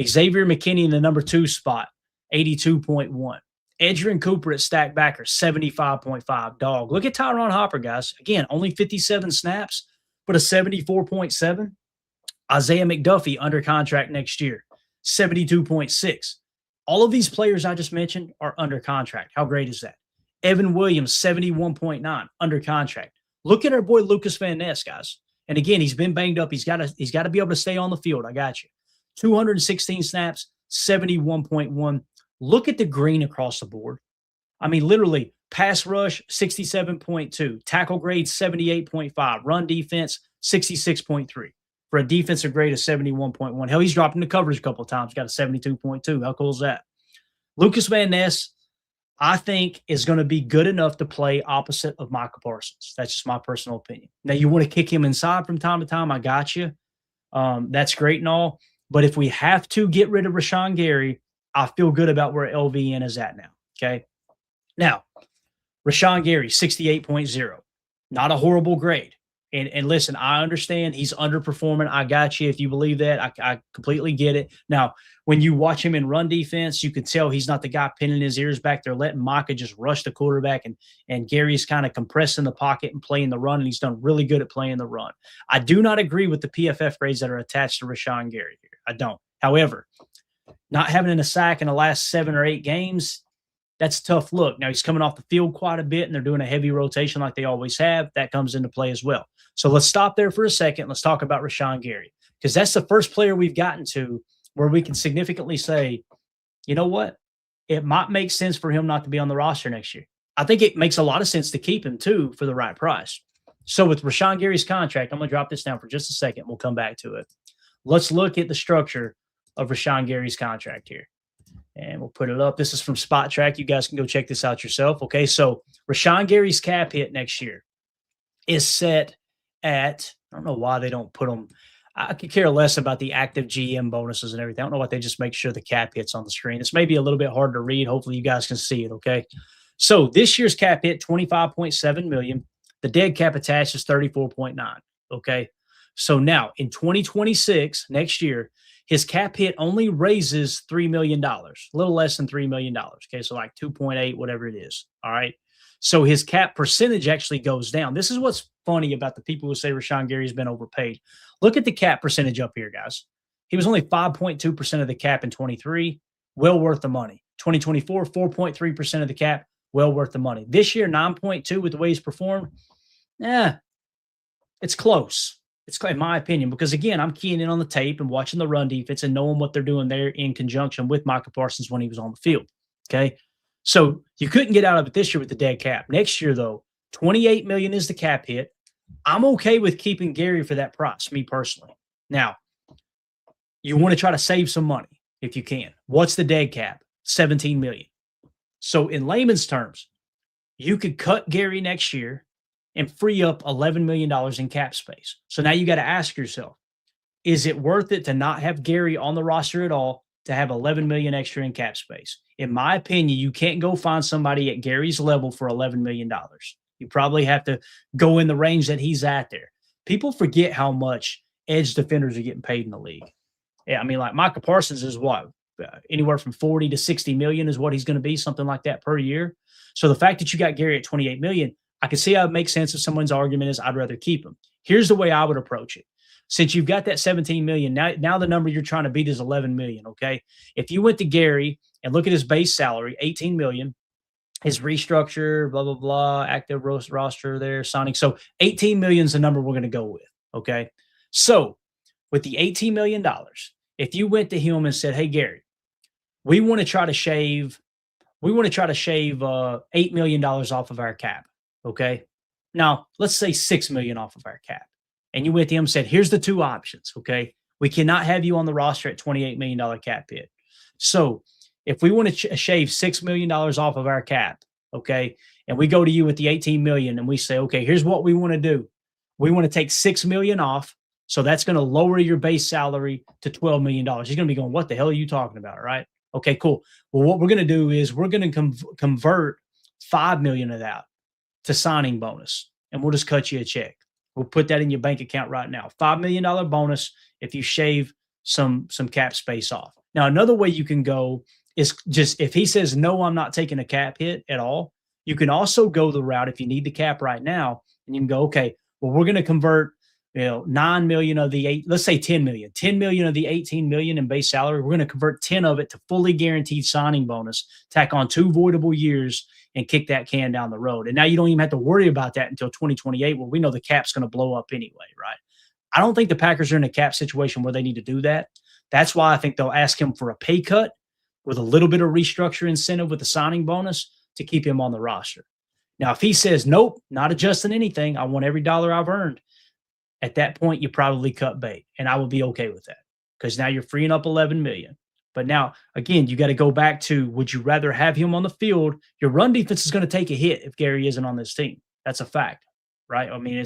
Xavier McKinney in the number 2 spot, 82.1. Edgerrin Cooper at stack backer, 75.5. Dog. Look at Tyron Hopper, guys. Again, only 57 snaps, but a 74.7. Isaiah McDuffie under contract next year, 72.6. All of these players I just mentioned are under contract. How great is that? Evan Williams, 71.9, under contract. Look at our boy Lucas Van Ness, guys. And again, he's been banged up. He's got to be able to stay on the field. I got you. 216 snaps, 71.1. Look at the green across the board. I mean, literally, pass rush, 67.2. Tackle grade, 78.5. Run defense, 66.3. For a defensive grade of 71.1. Hell, he's dropped into coverage a couple of times. Got a 72.2. How cool is that? Lucas Van Ness, I think, is going to be good enough to play opposite of Micah Parsons. That's just my personal opinion. Now, you want to kick him inside from time to time, I got you. That's great and all. But if we have to get rid of Rashawn Gary, I feel good about where LVN is at now, okay? Now, Rashawn Gary, 68.0. Not a horrible grade. And listen, I understand he's underperforming. I got you if you believe that. I completely get it. Now, when you watch him in run defense, you can tell he's not the guy pinning his ears back there, letting Micah just rush the quarterback, and Gary's kind of compressing the pocket and playing the run, and he's done really good at playing the run. I do not agree with the PFF grades that are attached to Rashawn Gary here. I don't. However, not having a sack in the last 7 or 8 games, that's a tough look. Now, he's coming off the field quite a bit, and they're doing a heavy rotation like they always have. That comes into play as well. So let's stop there for a second. Let's talk about Rashawn Gary, because that's the first player we've gotten to where we can significantly say, you know what? It might make sense for him not to be on the roster next year. I think it makes a lot of sense to keep him, too, for the right price. So with Rashawn Gary's contract, I'm going to drop this down for just a second. We'll come back to it. Let's look at the structure of Rashawn Gary's contract here. And we'll put it up. This is from Spot Track. You guys can go check this out yourself. Okay, so Rashawn Gary's cap hit next year is set at, I don't know why they don't put them. I could care less about the active GM bonuses and everything. I don't know why they just make sure the cap hits on the screen. It's maybe a little bit hard to read. Hopefully you guys can see it, okay? So this year's cap hit, $25.7 million. The dead cap attached is $34.9, okay? So now in 2026, next year, his cap hit only raises $3 million, a little less than $3 million. Okay, so like 2.8, whatever it is. All right. So his cap percentage actually goes down. This is what's funny about the people who say Rashawn Gary's been overpaid. Look at the cap percentage up here, guys. He was only 5.2% of the cap in 23, well worth the money. 2024, 4.3% of the cap, well worth the money. This year, 9.2 with the way he's performed. It's close. It's, in my opinion, because, again, I'm keying in on the tape and watching the run defense and knowing what they're doing there in conjunction with Micah Parsons when he was on the field, okay? So you couldn't get out of it this year with the dead cap. Next year, though, $28 million is the cap hit. I'm okay with keeping Gary for that price, me personally. Now, you want to try to save some money if you can. What's the dead cap? $17 million. So in layman's terms, you could cut Gary next year and free up $11 million in cap space. So now you got to ask yourself, is it worth it to not have Gary on the roster at all to have $11 million extra in cap space? In my opinion, you can't go find somebody at Gary's level for $11 million. You probably have to go in the range that he's at there. People forget how much edge defenders are getting paid in the league. Yeah, I mean, like Micah Parsons is what? Anywhere from 40 to 60 million is what he's going to be, something like that per year. So the fact that you got Gary at 28 million, I can see how it makes sense if someone's argument is I'd rather keep him. Here's the way I would approach it. Since you've got that 17 million, now the number you're trying to beat is 11 million, okay? If you went to Gary and look at his base salary, 18 million, his restructure, blah, blah, blah, active roster there, signing. So 18 million is the number we're going to go with. Okay. So with the $18 million, if you went to him and said, hey, Gary, we want to try to shave $8 million off of our cap. Okay. Now let's say 6 million off of our cap. And you went to him and said, here's the two options. Okay. We cannot have you on the roster at $28 million cap hit. So if we want to shave $6 million off of our cap, okay, and we go to you with the 18 million and we say, okay, here's what we want to do. We want to take 6 million off. So that's going to lower your base salary to $12 million. He's going to be going, what the hell are you talking about? Right. Okay, cool. Well, what we're going to do is we're going to convert 5 million of that to signing bonus, and we'll just cut you a check. We'll put that in your bank account right now. $5 million bonus if you shave some cap space off. Now, another way you can go is just if he says, no, I'm not taking a cap hit at all, you can also go the route if you need the cap right now, and you can go, okay, well, we're going to convert 9 million of the 8, let's say 10 million of the 18 million in base salary. We're going to convert 10 of it to fully guaranteed signing bonus, tack on 2 voidable years, and kick that can down the road. And now you don't even have to worry about that until 2028, where we know the cap's going to blow up anyway, right? I don't think the Packers are in a cap situation where they need to do that. That's why I think they'll ask him for a pay cut with a little bit of restructure incentive with the signing bonus to keep him on the roster. Now, if he says, nope, not adjusting anything, I want every dollar I've earned, at that point, you probably cut bait, and I would be okay with that because now you're freeing up 11 million. But now, again, you got to go back to, would you rather have him on the field? Your run defense is going to take a hit if Gary isn't on this team. That's a fact, right? I mean,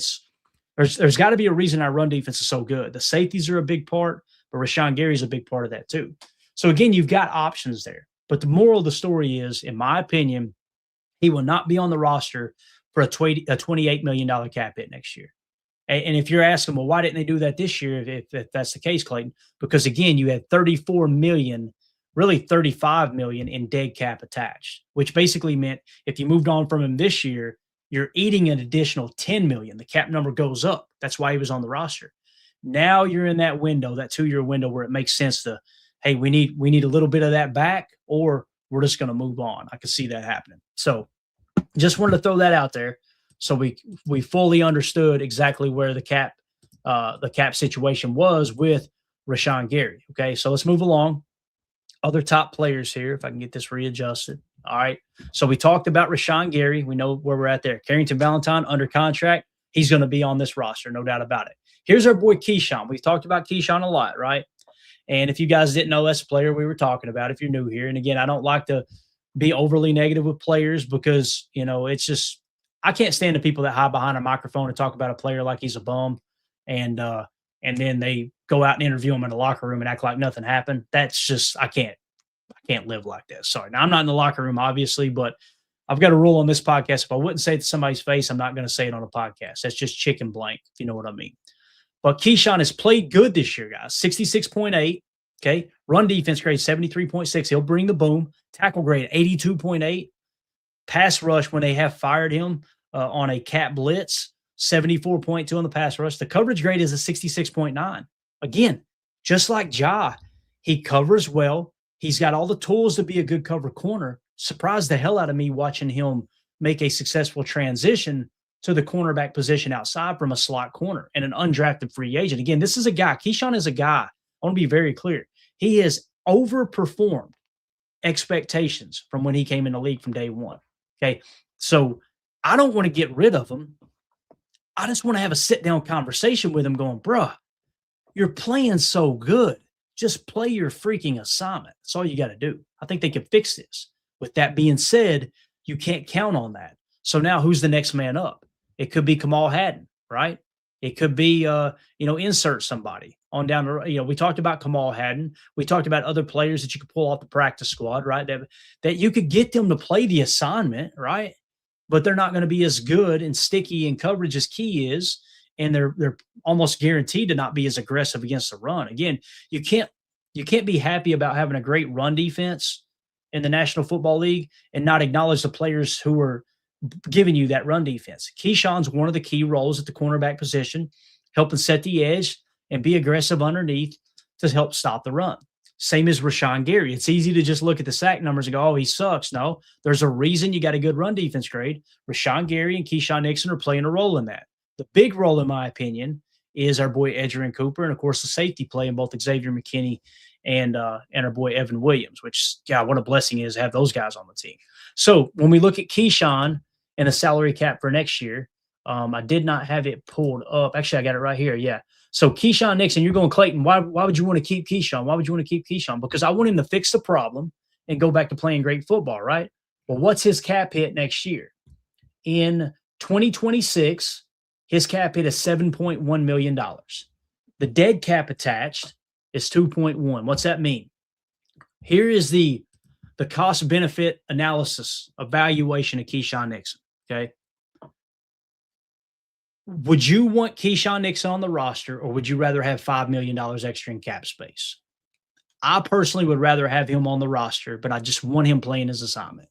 there's got to be a reason our run defense is so good. The safeties are a big part, but Rashawn Gary's a big part of that too. So again, you've got options there. But the moral of the story is, in my opinion, he will not be on the roster for a $28 million cap hit next year. And if you're asking, well, why didn't they do that this year if that's the case, Clayton? Because, again, you had 34 million, really 35 million in dead cap attached, which basically meant if you moved on from him this year, you're eating an additional 10 million. The cap number goes up. That's why he was on the roster. Now you're in that window, that 2-year window where it makes sense to, hey, we need a little bit of that back, or we're just going to move on. I could see that happening. So just wanted to throw that out there. So we fully understood exactly where the cap situation was with Rashawn Gary. Okay, so let's move along. Other top players here, if I can get this readjusted. All right. So we talked about Rashawn Gary. We know where we're at there. Carrington Valentine under contract. He's going to be on this roster, no doubt about it. Here's our boy Keyshawn. We've talked about Keyshawn a lot, right? And if you guys didn't know, that's a player we were talking about if you're new here. And again, I don't like to be overly negative with players because, it's just, I can't stand the people that hide behind a microphone and talk about a player like he's a bum, and then they go out and interview him in the locker room and act like nothing happened. That's just I can't live like that. Sorry. Now I'm not in the locker room, obviously, but I've got a rule on this podcast. If I wouldn't say it to somebody's face, I'm not going to say it on a podcast. That's just chicken blank, if you know what I mean. But Keyshawn has played good this year, guys. 66.8. Okay. Run defense grade 73.6. He'll bring the boom. Tackle grade 82.8. Pass rush, when they have fired him on a cap blitz, 74.2 on the pass rush. The coverage grade is a 66.9. Again, just like Ja, he covers well. He's got all the tools to be a good cover corner. Surprised the hell out of me watching him make a successful transition to the cornerback position outside from a slot corner and an undrafted free agent. Again, this is a guy. Keyshawn is a guy. I want to be very clear. He has overperformed expectations from when he came in the league from day one. Okay, so I don't want to get rid of him. I just want to have a sit-down conversation with him going, bruh, you're playing so good. Just play your freaking assignment. That's all you got to do. I think they can fix this. With that being said, you can't count on that. So now who's the next man up? It could be Kamal Hadden, right? It could be, insert somebody on down the road. We talked about Kamal Hadden. We talked about other players that you could pull off the practice squad, right? That you could get them to play the assignment, right? But they're not going to be as good and sticky in coverage as Key is. And they're almost guaranteed to not be as aggressive against the run. Again, you can't be happy about having a great run defense in the National Football League and not acknowledge the players who are giving you that run defense. Keyshawn's one of the key roles at the cornerback position, helping set the edge and be aggressive underneath to help stop the run. Same as Rashawn Gary. It's easy to just look at the sack numbers and go, oh, he sucks. No, there's a reason you got a good run defense grade. Rashawn Gary and Keyshawn Nixon are playing a role in that. The big role, in my opinion, is our boy Edgerrin Cooper, and of course the safety play in both Xavier McKinney and our boy Evan Williams, which, God, what a blessing it is to have those guys on the team. So when we look at Keyshawn and the salary cap for next year, I did not have it pulled up. Actually, I got it right here. Yeah. So Keyshawn Nixon, you're going Clayton. Why would you want to keep Keyshawn? Why would you want to keep Keyshawn? Because I want him to fix the problem and go back to playing great football, right? Well, what's his cap hit next year? In 2026, his cap hit is $7.1 million. The dead cap attached is 2.1. What's that mean? Here is the cost-benefit analysis evaluation of Keyshawn Nixon, okay? Would you want Keyshawn Nixon on the roster, or would you rather have $5 million extra in cap space? I personally would rather have him on the roster, but I just want him playing his assignment,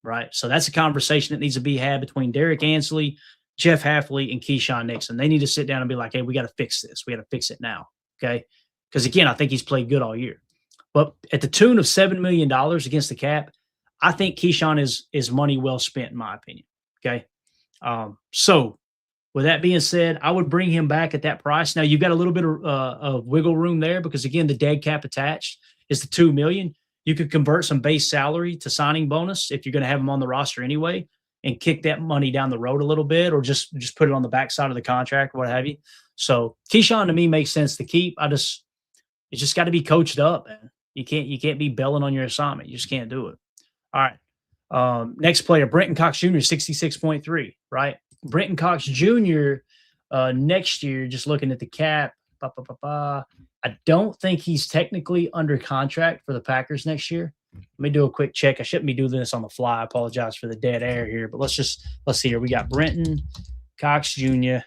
right? So that's a conversation that needs to be had between Derek Ansley, Jeff Hafley, and Keyshawn Nixon. They need to sit down and be like, hey, we got to fix this. We got to fix it now, okay? Because, again, I think he's played good all year. But at the tune of $7 million against the cap, I think Keyshawn is money well spent, in my opinion, okay? So with that being said, I would bring him back at that price. Now, you've got a little bit of wiggle room there because, again, the dead cap attached is the $2 million. You could convert some base salary to signing bonus if you're going to have him on the roster anyway and kick that money down the road a little bit, or just put it on the backside of the contract, what have you. So Keyshawn, to me, makes sense to keep. It's just got to be coached up, man. You can't be belling on your assignment. You just can't do it. All right. Next player, Brenton Cox Jr., 66.3, right? Brenton Cox Jr. Next year, just looking at the cap, I don't think he's technically under contract for the Packers next year. Let me do a quick check. I shouldn't be doing this on the fly. I apologize for the dead air here, but let's see here. We got Brenton Cox Jr.,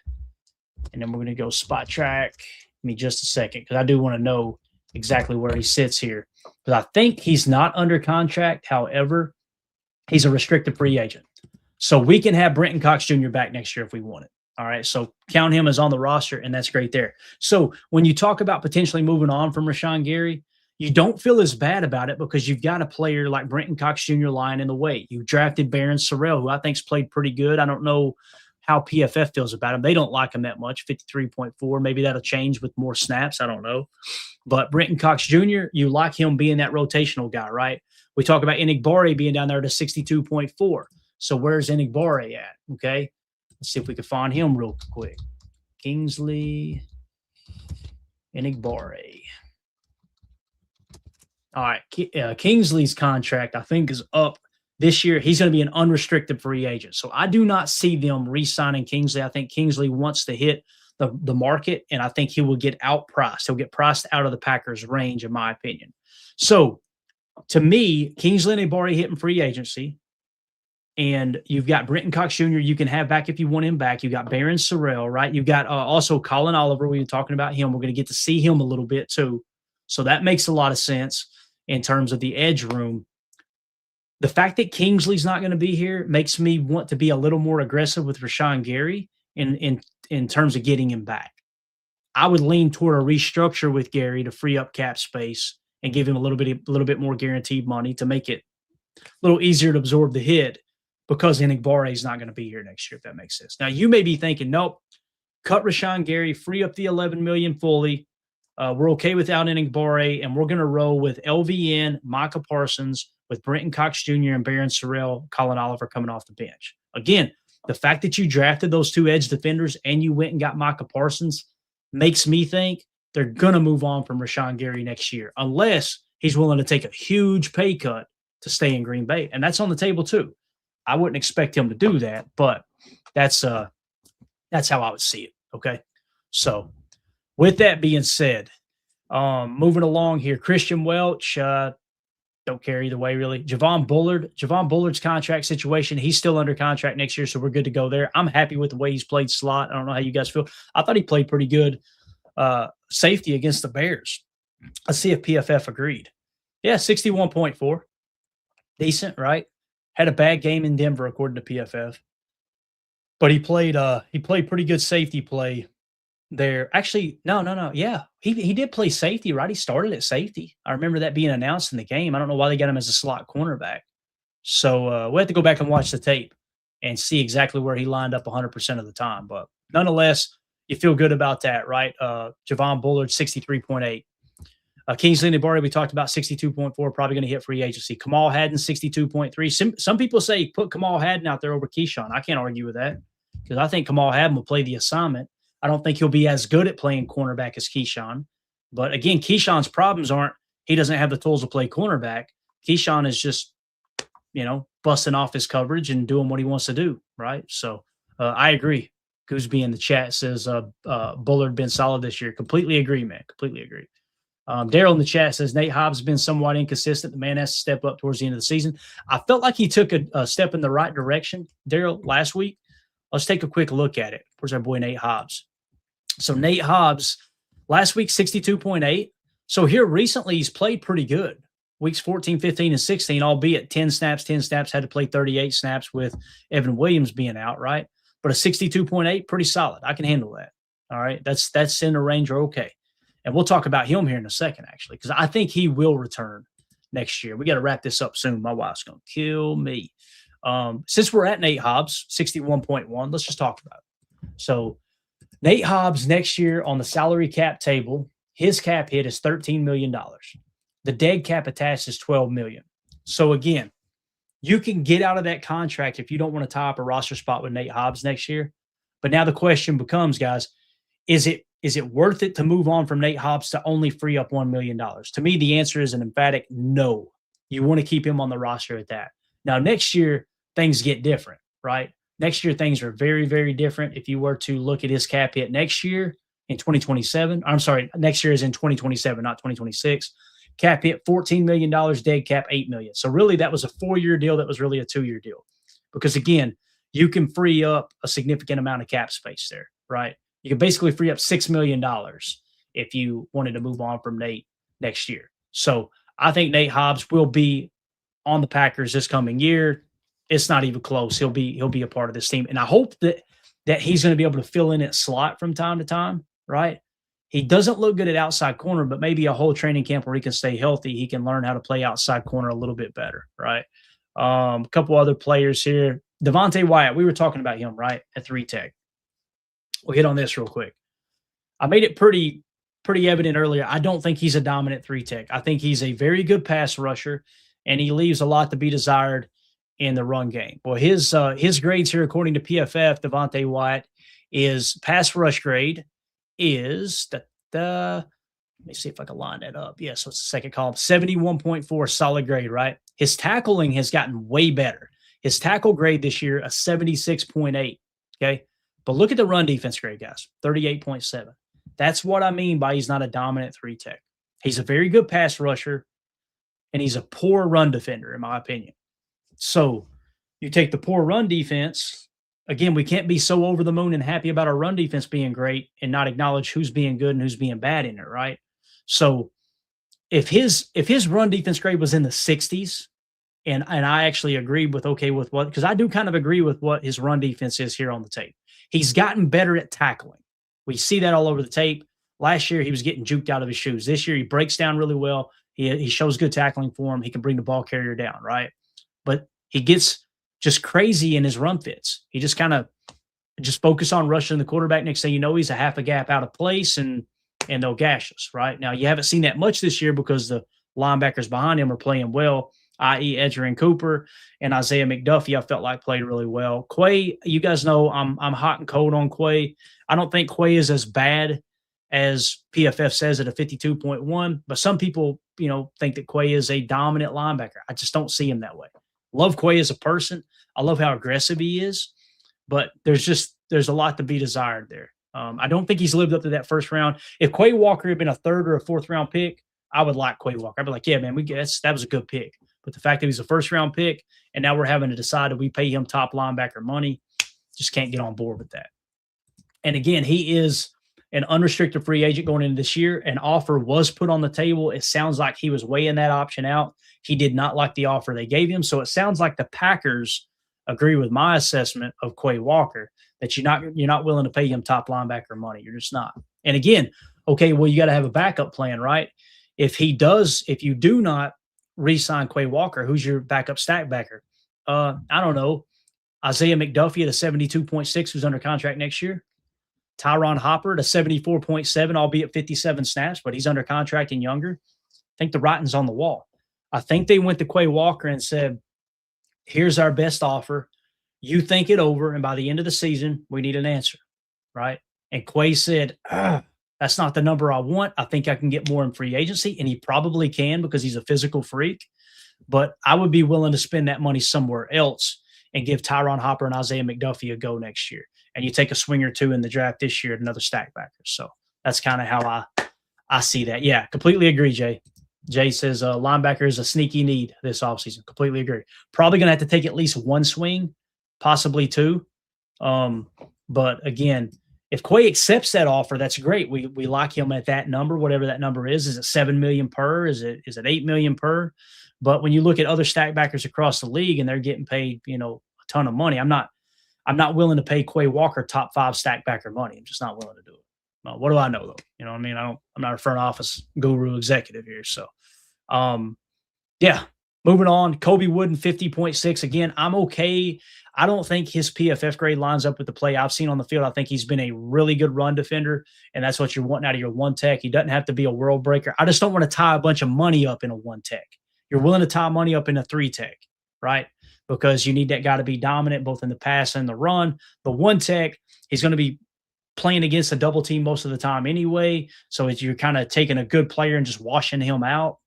and then we're going to go spot track. Give me just a second, because I do want to know exactly where he sits here, because I think he's not under contract. However, he's a restricted free agent. So we can have Brenton Cox Jr. back next year if we want it. All right. So count him as on the roster, and that's great there. So when you talk about potentially moving on from Rashawn Gary, you don't feel as bad about it because you've got a player like Brenton Cox Jr. lying in the way. You drafted Barron Sorrell, who I think's played pretty good. I don't know how PFF feels about him. They don't like him that much, 53.4. Maybe that'll change with more snaps. I don't know. But Brenton Cox Jr., you like him being that rotational guy, right? We talk about Enigbare being down there to 62.4. So where's Enigbare at? Okay. Let's see if we can find him real quick. Kingsley Enigbare. All right. Kingsley's contract, I think, is up this year. He's going to be an unrestricted free agent. So I do not see them re-signing Kingsley. I think Kingsley wants to hit the market, and I think he will get outpriced. He'll get priced out of the Packers' range, in my opinion. So to me, Kingsley Enigbare hitting free agency. And you've got Brenton Cox Jr. you can have back if you want him back. You've got Barron Sorrell, right? You've got also Colin Oliver. We were talking about him. We're going to get to see him a little bit too. So that makes a lot of sense in terms of the edge room. The fact that Kingsley's not going to be here makes me want to be a little more aggressive with Rashawn Gary in terms of getting him back. I would lean toward a restructure with Gary to free up cap space and give him a little bit more guaranteed money to make it a little easier to absorb the hit, because Enigbare is not going to be here next year, if that makes sense. Now, you may be thinking, nope, cut Rashawn Gary, free up the $11 million fully. We're okay without Enigbare, and we're going to roll with LVN, Micah Parsons, with Brenton Cox Jr. and Barron Sorrell, Colin Oliver coming off the bench. Again, the fact that you drafted those two edge defenders and you went and got Micah Parsons makes me think they're going to move on from Rashawn Gary next year, unless he's willing to take a huge pay cut to stay in Green Bay. And that's on the table too. I wouldn't expect him to do that, but that's how I would see it. Okay. So with that being said, moving along here, Christian Welch, don't care either way, really. Javon Bullard's contract situation, he's still under contract next year, so we're good to go there. I'm happy with the way he's played slot. I don't know how you guys feel. I thought he played pretty good safety against the Bears. Let's see if PFF agreed. Yeah, 61.4. Decent, right? Had a bad game in Denver, according to PFF. But he played pretty good safety play There actually, no. Yeah, he did play safety, right? He started at safety. I remember that being announced in the game. I don't know why they got him as a slot cornerback. So we have to go back and watch the tape and see exactly where he lined up 100% of the time. But nonetheless, you feel good about that, right? Javon Bullard, 63.8. Kingsley Nabari, we talked about 62.4, probably going to hit free agency. Kamal Hadden, 62.3. Some people say put Kamal Hadden out there over Keyshawn. I can't argue with that because I think Kamal Hadden will play the assignment. I don't think he'll be as good at playing cornerback as Keyshawn. But again, Keyshawn's problems aren't he doesn't have the tools to play cornerback. Keyshawn is just, busting off his coverage and doing what he wants to do, right? So I agree. Gooseby in the chat says Bullard been solid this year. Completely agree, man. Completely agree. Daryl in the chat says Nate Hobbs has been somewhat inconsistent. The man has to step up towards the end of the season. I felt like he took a step in the right direction, Daryl, last week. Let's take a quick look at it. Where's our boy Nate Hobbs? So Nate Hobbs, last week, 62.8. So here recently, he's played pretty good. Weeks 14, 15, and 16, albeit 10 snaps, had to play 38 snaps with Evan Williams being out, right? But a 62.8, pretty solid. I can handle that. All right. That's in the range or okay. And we'll talk about him here in a second, actually, because I think he will return next year. We got to wrap this up soon. My wife's going to kill me. Since we're at Nate Hobbs, 61.1, let's just talk about it. So Nate Hobbs next year on the salary cap table, his cap hit is $13 million. The dead cap attached is $12 million. So again, you can get out of that contract if you don't want to tie up a roster spot with Nate Hobbs next year. But now the question becomes, guys, is it worth it to move on from Nate Hobbs to only free up $1 million? To me, the answer is an emphatic no. You want to keep him on the roster at that. Now, next year, things get different, right? Next year, things are very, very different. If you were to look at his cap hit next year in 2027, I'm sorry, next year is in 2027, not 2026. Cap hit $14 million, dead cap $8 million. So really, that was a 4-year deal. That was really a 2-year deal. Because again, you can free up a significant amount of cap space there, right? You can basically free up $6 million if you wanted to move on from Nate next year. So I think Nate Hobbs will be on the Packers this coming year. It's not even close. He'll be a part of this team. And I hope that he's going to be able to fill in at slot from time to time, right? He doesn't look good at outside corner, but maybe a whole training camp where he can stay healthy. He can learn how to play outside corner a little bit better, right? A couple other players here. Devontae Wyatt, we were talking about him, right, at 3-tech. We'll hit on this real quick. I made it pretty evident earlier. I don't think he's a dominant 3-tech. I think he's a very good pass rusher, and he leaves a lot to be desired in the run game. Well, his grades here, according to PFF, Devontae Wyatt, is pass rush grade is let me see if I can line that up. Yeah, so it's the second column, 71.4, solid grade, right? His tackling has gotten way better. His tackle grade this year, a 76.8, okay? But look at the run defense grade, guys, 38.7. That's what I mean by he's not a dominant 3-tech. He's a very good pass rusher, and he's a poor run defender, in my opinion. So you take the poor run defense. Again, we can't be so over the moon and happy about our run defense being great and not acknowledge who's being good and who's being bad in it, right? So if his run defense grade was in the 60s, and I actually agree with what, because I do kind of agree with what his run defense is here on the tape. He's gotten better at tackling. We see that all over the tape. Last year, he was getting juked out of his shoes. This year, he breaks down really well. He shows good tackling for him. He can bring the ball carrier down, right? But he gets just crazy in his run fits. He just kind of focus on rushing the quarterback. Next thing you know, he's a half a gap out of place, and they'll gash us, right? Now, you haven't seen that much this year because the linebackers behind him are playing well, i.e. Edger and Cooper, and Isaiah McDuffie, I felt like played really well. Quay, you guys know I'm hot and cold on Quay. I don't think Quay is as bad as PFF says at a 52.1, but some people, think that Quay is a dominant linebacker. I just don't see him that way. Love Quay as a person. I love how aggressive he is, but there's a lot to be desired there. I don't think he's lived up to that first round. If Quay Walker had been a 3rd or a 4th round pick, I would like Quay Walker. I'd be like, yeah, man, that was a good pick. But the fact that he's a 1st round pick and now we're having to decide if we pay him top linebacker money, just can't get on board with that. And again, he is an unrestricted free agent going into this year. An offer was put on the table. It sounds like he was weighing that option out. He did not like the offer they gave him. So it sounds like the Packers agree with my assessment of Quay Walker that you're not willing to pay him top linebacker money. You're just not. And again, okay, well, you got to have a backup plan, right? If you do not re-sign Quay Walker, who's your backup stack backer? I don't know. Isaiah McDuffie at a 72.6, who's under contract next year. Tyron Hopper at a 74.7, albeit 57 snaps, but he's under contract and younger. I think the writing's on the wall. I think they went to Quay Walker and said, here's our best offer. You think it over, and by the end of the season, we need an answer, right? And Quay said, that's not the number I want. I think I can get more in free agency, and he probably can because he's a physical freak. But I would be willing to spend that money somewhere else and give Tyron Hopper and Isaiah McDuffie a go next year. And you take a swing or two in the draft this year at another stack backer. So that's kind of how I see that. Yeah, completely agree, Jay. Jay says linebacker is a sneaky need this offseason. Completely agree. Probably going to have to take at least one swing, possibly two. But again, if Quay accepts that offer, that's great. We like him at that number, whatever that number is. Is it $7 million per? Is it $8 million per? But when you look at other stack backers across the league and they're getting paid, a ton of money, I'm not willing to pay Quay Walker top 5 stack backer money. I'm just not willing to do it. Well, what do I know though? You know what I mean? I'm not a front office guru executive here. So, yeah, moving on. Kobe Wooden 50.6. Again, I'm okay. I don't think his PFF grade lines up with the play I've seen on the field. I think he's been a really good run defender, and that's what you're wanting out of your one tech. He doesn't have to be a world breaker. I just don't want to tie a bunch of money up in a one tech. You're willing to tie money up in a 3 tech, right? Because you need that guy to be dominant both in the pass and the run. The one tech, he's going to be playing against a double team most of the time anyway. So you're kind of taking a good player and just washing him out.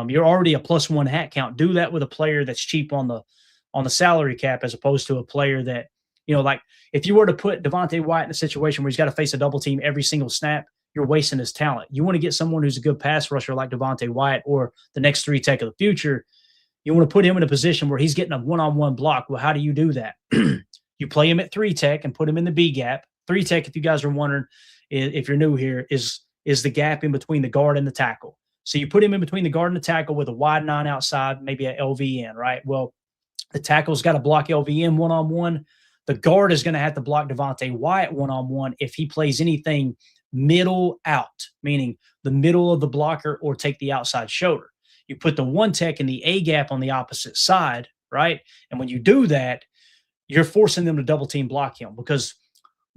You're already a +1 hat count. Do that with a player that's cheap on the salary cap as opposed to a player that, like if you were to put Devontae White in a situation where he's got to face a double team every single snap, you're wasting his talent. You want to get someone who's a good pass rusher like Devontae White or the next 3 tech of the future. You want to put him in a position where he's getting a one-on-one block. Well, how do you do that? You play him at 3 tech and put him in the B gap. 3 tech, if you guys are wondering, if you're new here, is the gap in between the guard and the tackle. So you put him in between the guard and the tackle with a wide 9 outside, maybe a LVN, right? Well, the tackle's got to block LVN one-on-one. The guard is going to have to block Devontae White one-on-one if he plays anything middle out, meaning the middle of the blocker or take the outside shoulder. You put the one tech in the A gap on the opposite side, right? And when you do that, you're forcing them to double team block him because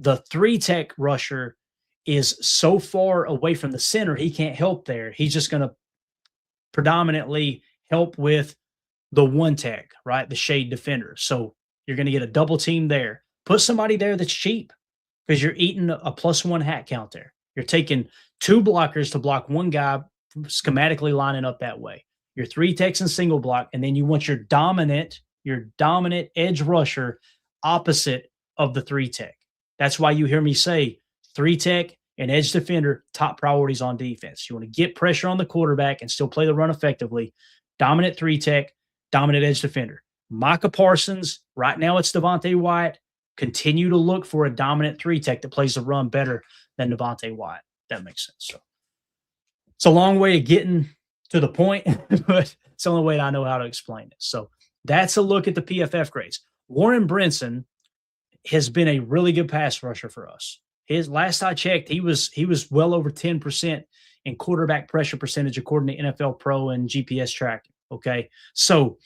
the 3 tech rusher is so far away from the center, he can't help there. He's just going to predominantly help with the 1 tech, right? The shade defender. So you're going to get a double team there. Put somebody there that's cheap because you're eating a +1 hat count there. You're taking 2 blockers to block 1 guy, schematically lining up that way. Your 3 techs and single block, and then you want your dominant edge rusher opposite of the 3 tech. That's why you hear me say 3 tech and edge defender, top priorities on defense. You want to get pressure on the quarterback and still play the run effectively. Dominant 3 tech, dominant edge defender. Micah Parsons, right now it's Devontae White. Continue to look for a dominant 3 tech that plays the run better than Devontae White. That makes sense. So it's a long way of getting to the point, but it's the only way I know how to explain it. So that's a look at the PFF grades. Warren Brinson has been a really good pass rusher for us. His last I checked, he was well over 10% in quarterback pressure percentage according to NFL Pro and GPS tracking. Okay. So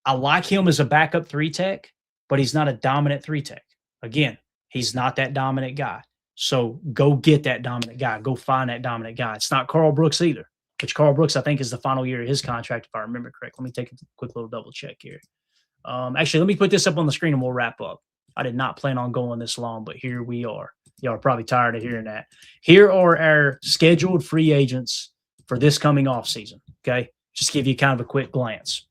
I like him as a backup 3 tech, but he's not a dominant 3 tech. Again, he's not that dominant guy. So go get that dominant guy. Go find that dominant guy. It's not Carl Brooks either, which Carl Brooks, I think, is the final year of his contract, if I remember correct. Let me take a quick little double check here. Actually, let me put this up on the screen and we'll wrap up. I did not plan on going this long, but here we are. Y'all are probably tired of hearing that. Here are our scheduled free agents for this coming offseason, okay? Just give you kind of a quick glance.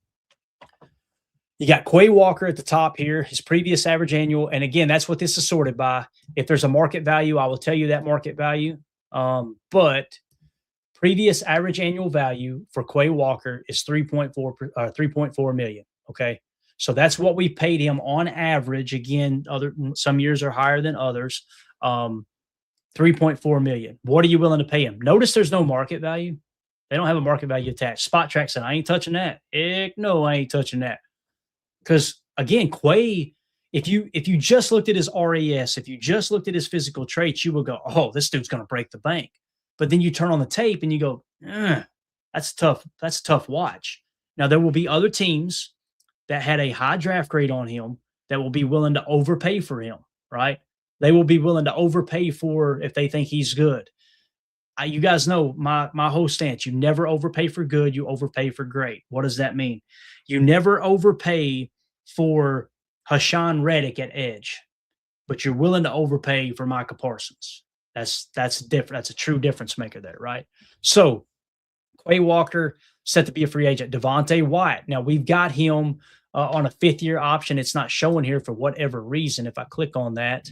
You got Quay Walker at the top here, his previous average annual. And again, that's what this is sorted by. If there's a market value, I will tell you that market value. But previous average annual value for Quay Walker is 3.4 million. Okay. So that's what we paid him on average. Again, some years are higher than others. 3.4 million. What are you willing to pay him? Notice there's no market value. They don't have a market value attached. Spot Track said, I ain't touching that. Heck no, I ain't touching that. Because again, Quay, if you just looked at his RAS, if you just looked at his physical traits, you would go, oh, this dude's going to break the bank. But then you turn on the tape and you go, that's tough. That's a tough watch. Now, there will be other teams that had a high draft grade on him that will be willing to overpay for him, right? They will be willing to overpay for if they think he's good. You guys know my whole stance. You never overpay for good. You overpay for great. What does that mean? You never overpay for Hassan Reddick at edge, but you're willing to overpay for Micah Parsons. That's different. That's a true difference maker there, right? So Quay Walker set to be a free agent. Devontae Wyatt. Now we've got him on a 5th-year option. It's not showing here for whatever reason. If I click on that,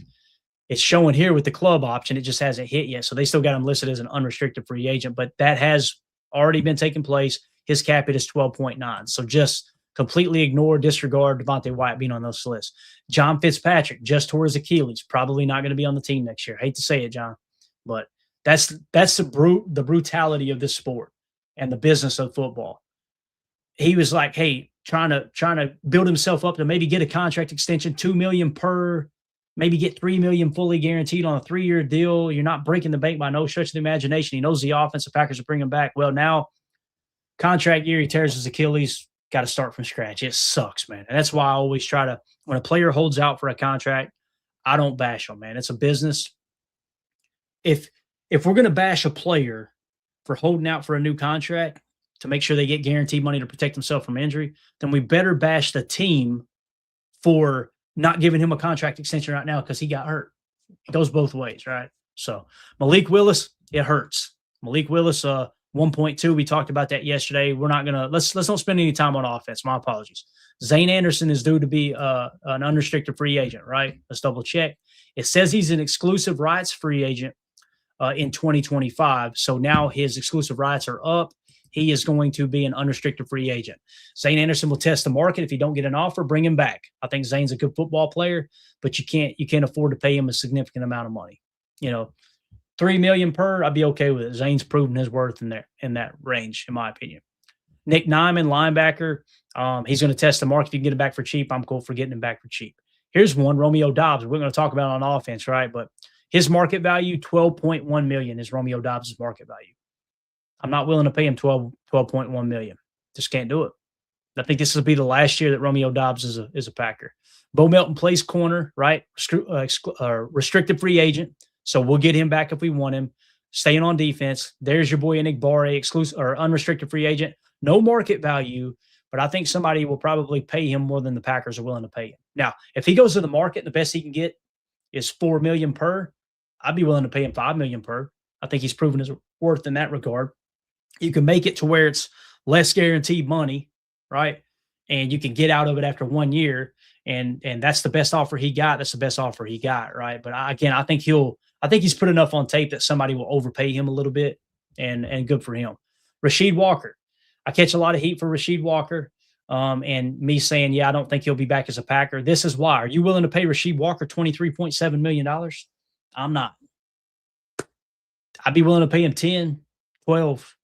it's showing here with the club option. It just hasn't hit yet. So they still got him listed as an unrestricted free agent, but that has already been taking place. His cap hit is 12.9. So just completely ignore, disregard Devontae Wyatt being on those lists. John Fitzpatrick just tore his Achilles. Probably not going to be on the team next year. Hate to say it, John, but that's the brutality of this sport and the business of football. He was like, hey, trying to build himself up to maybe get a contract extension, $2 million per, maybe get $3 million fully guaranteed on a 3-year deal. You're not breaking the bank by no stretch of the imagination. He knows the offense. The Packers are bringing him back. Well, now contract year, he tears his Achilles. Got to start from scratch. It sucks, man. And that's why I always try to, when a player holds out for a contract, I don't bash them, man. It's a business. If we're going to bash a player for holding out for a new contract to make sure they get guaranteed money to protect themselves from injury, then we better bash the team for not giving him a contract extension right now because he got hurt. It goes both ways, right? So Malik Willis, it hurts. Malik Willis, 1.2. We talked about that yesterday. We're not gonna let's don't spend any time on offense. My apologies. Zane Anderson is due to be an unrestricted free agent, right? Let's double check. It says he's an exclusive rights free agent in 2025. So now his exclusive rights are up. He is going to be an unrestricted free agent. Zane Anderson will test the market. If you don't get an offer, bring him back. I think Zane's a good football player, but you can't afford to pay him a significant amount of money. $3 million per, I'd be okay with it. Zane's proven his worth in that range, in my opinion. Nick Nyman, linebacker, he's going to test the market. If you can get him back for cheap, I'm cool for getting him back for cheap. Here's one, Romeo Doubs. We're going to talk about on offense, right? But his market value, $12.1 million is Romeo Doubs' market value. I'm not willing to pay him $12.1 million. Just can't do it. I think this will be the last year that Romeo Doubs is a Packer. Bo Melton plays corner, right? Restricted free agent. So we'll get him back if we want him. Staying on defense. There's your boy Enigbare, exclusive or unrestricted free agent. No market value, but I think somebody will probably pay him more than the Packers are willing to pay him. Now, if he goes to the market, the best he can get is $4 million per. I'd be willing to pay him $5 million per. I think he's proven his worth in that regard. You can make it to where it's less guaranteed money, right? And you can get out of it after 1 year. And that's the best offer he got. That's the best offer he got, right? But I think he's put enough on tape that somebody will overpay him a little bit, and good for him. Rasheed Walker. I catch a lot of heat for Rasheed Walker, and me saying, yeah, I don't think he'll be back as a Packer. This is why. Are you willing to pay Rasheed Walker $23.7 million? I'm not. I'd be willing to pay him 10, 12.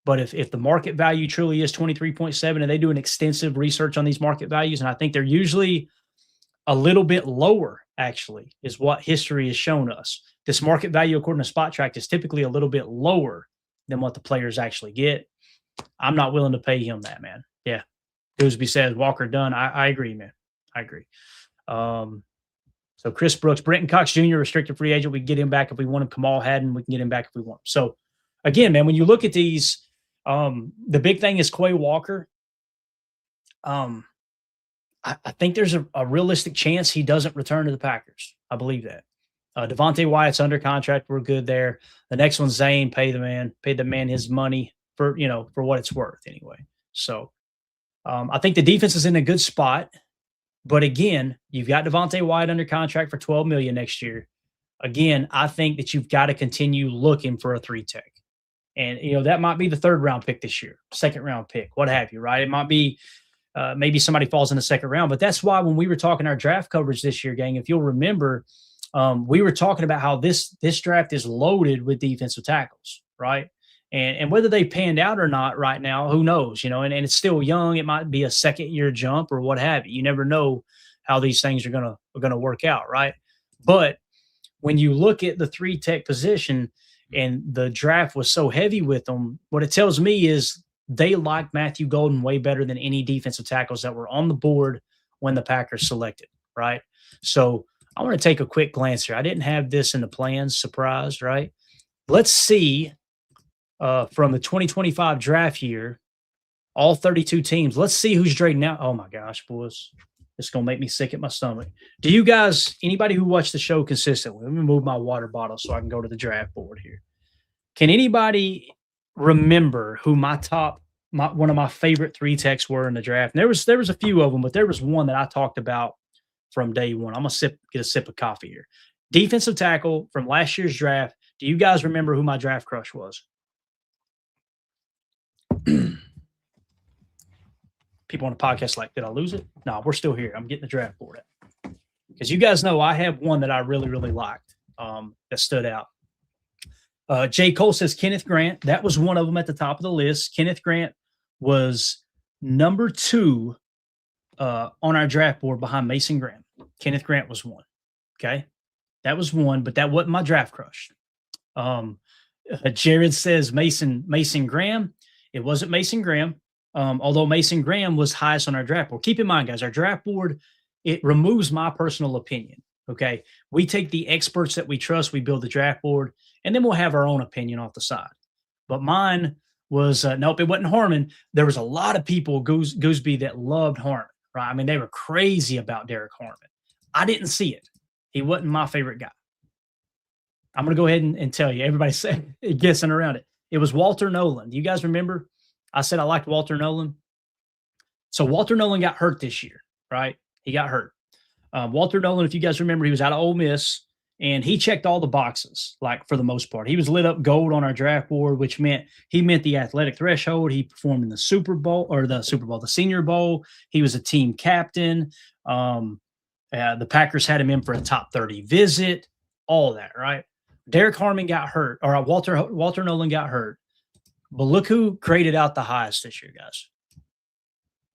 But if the market value truly is 23.7 and they do an extensive research on these market values, and I think they're usually a little bit lower, actually, is what history has shown us. This market value, according to Spot Track, is typically a little bit lower than what the players actually get. I'm not willing to pay him that, man. Yeah. Gooseby says, Walker done. I agree, man. I agree. So Chris Brooks, Brenton Cox Jr., restricted free agent. We can get him back if we want him. Kamal Haddon, we can get him back if we want him. So, again, man, when you look at these, the big thing is Quay Walker. I think there's a realistic chance he doesn't return to the Packers. I believe that. Devontae Wyatt's under contract. We're good there. The next one's Zane. Pay the man his money for what it's worth anyway. So I think the defense is in a good spot. But again, you've got Devontae Wyatt under contract for $12 million next year. Again, I think that you've got to continue looking for a 3-tech. And, that might be the 3rd round pick this year, 2nd round pick, what have you, right? It might be maybe somebody falls in the 2nd round. But that's why when we were talking our draft coverage this year, gang, if you'll remember, we were talking about how this draft is loaded with defensive tackles, right? And whether they panned out or not right now, who knows, and it's still young. It might be a 2nd-year jump or what have you. You never know how these things are gonna work out, right? But when you look at the 3 tech position and the draft was so heavy with them, what it tells me is they like Matthew Golden way better than any defensive tackles that were on the board when the Packers selected, right? So I want to take a quick glance here. I didn't have this in the plans, surprise, right? Let's see from the 2025 draft year, all 32 teams. Let's see who's trading out. Oh my gosh, boys. It's going to make me sick at my stomach. Do you guys, anybody who watched the show consistently, let me move my water bottle so I can go to the draft board here. Can anybody remember who one of my favorite 3 techs were in the draft? And there was a few of them, but there was one that I talked about from day one. I'm going to get a sip of coffee here. Defensive tackle from last year's draft. Do you guys remember who my draft crush was? People on the podcast like, did I lose it? No, we're still here. I'm getting the draft board out. Because you guys know I have one that I really, really liked that stood out. J. Cole says Kenneth Grant. That was one of them at the top of the list. Kenneth Grant was number 2 on our draft board behind Mason Graham. Kenneth Grant was 1. Okay. That was 1, but that wasn't my draft crush. Jared says Mason Graham. It wasn't Mason Graham. Although Mason Graham was highest on our draft board. Keep in mind, guys, our draft board, it removes my personal opinion. Okay. We take the experts that we trust, we build the draft board, and then we'll have our own opinion off the side. But mine was, nope, it wasn't Harmon. There was a lot of people, Gooseby, that loved Harmon, right? I mean, they were crazy about Derek Harmon. I didn't see it. He wasn't my favorite guy. I'm going to go ahead and tell you, everybody's guessing around it. It was Walter Nolan. Do you guys remember? I said I liked Walter Nolan. So Walter Nolan got hurt this year, right? He got hurt. Walter Nolan, if you guys remember, he was out of Ole Miss, and he checked all the boxes, like for the most part. He was lit up gold on our draft board, which meant he met the athletic threshold. He performed in the the Senior Bowl. He was a team captain. The Packers had him in for a top 30 visit, all that, right? Derek Harmon got hurt, or Walter Nolan got hurt. But look who graded out the highest this year, guys.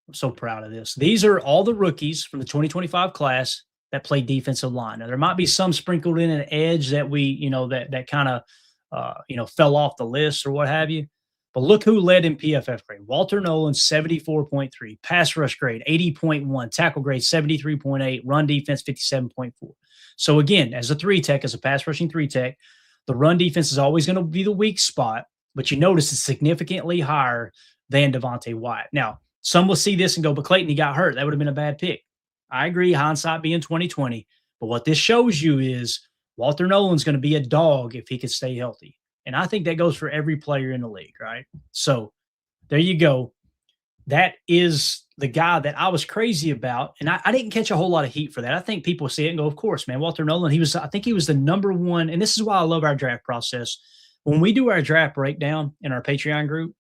I'm so proud of this. These are all the rookies from the 2025 class that play defensive line. Now, there might be some sprinkled in an edge that that kind of, fell off the list or what have you. But look who led in PFF grade. Walter Nolan, 74.3. Pass rush grade, 80.1. Tackle grade, 73.8. Run defense, 57.4. So, again, as a 3-tech, as a pass rushing 3-tech, the run defense is always going to be the weak spot. But you notice it's significantly higher than Devontae Wyatt. Now, some will see this and go, but Clayton, he got hurt. That would have been a bad pick. I agree, hindsight being 2020. But what this shows you is Walter Nolan's going to be a dog if he can stay healthy. And I think that goes for every player in the league, right? So there you go. That is the guy that I was crazy about. And I didn't catch a whole lot of heat for that. I think people see it and go, of course, man, Walter Nolan, I think he was the number 1. And this is why I love our draft process. When we do our draft breakdown in our Patreon group,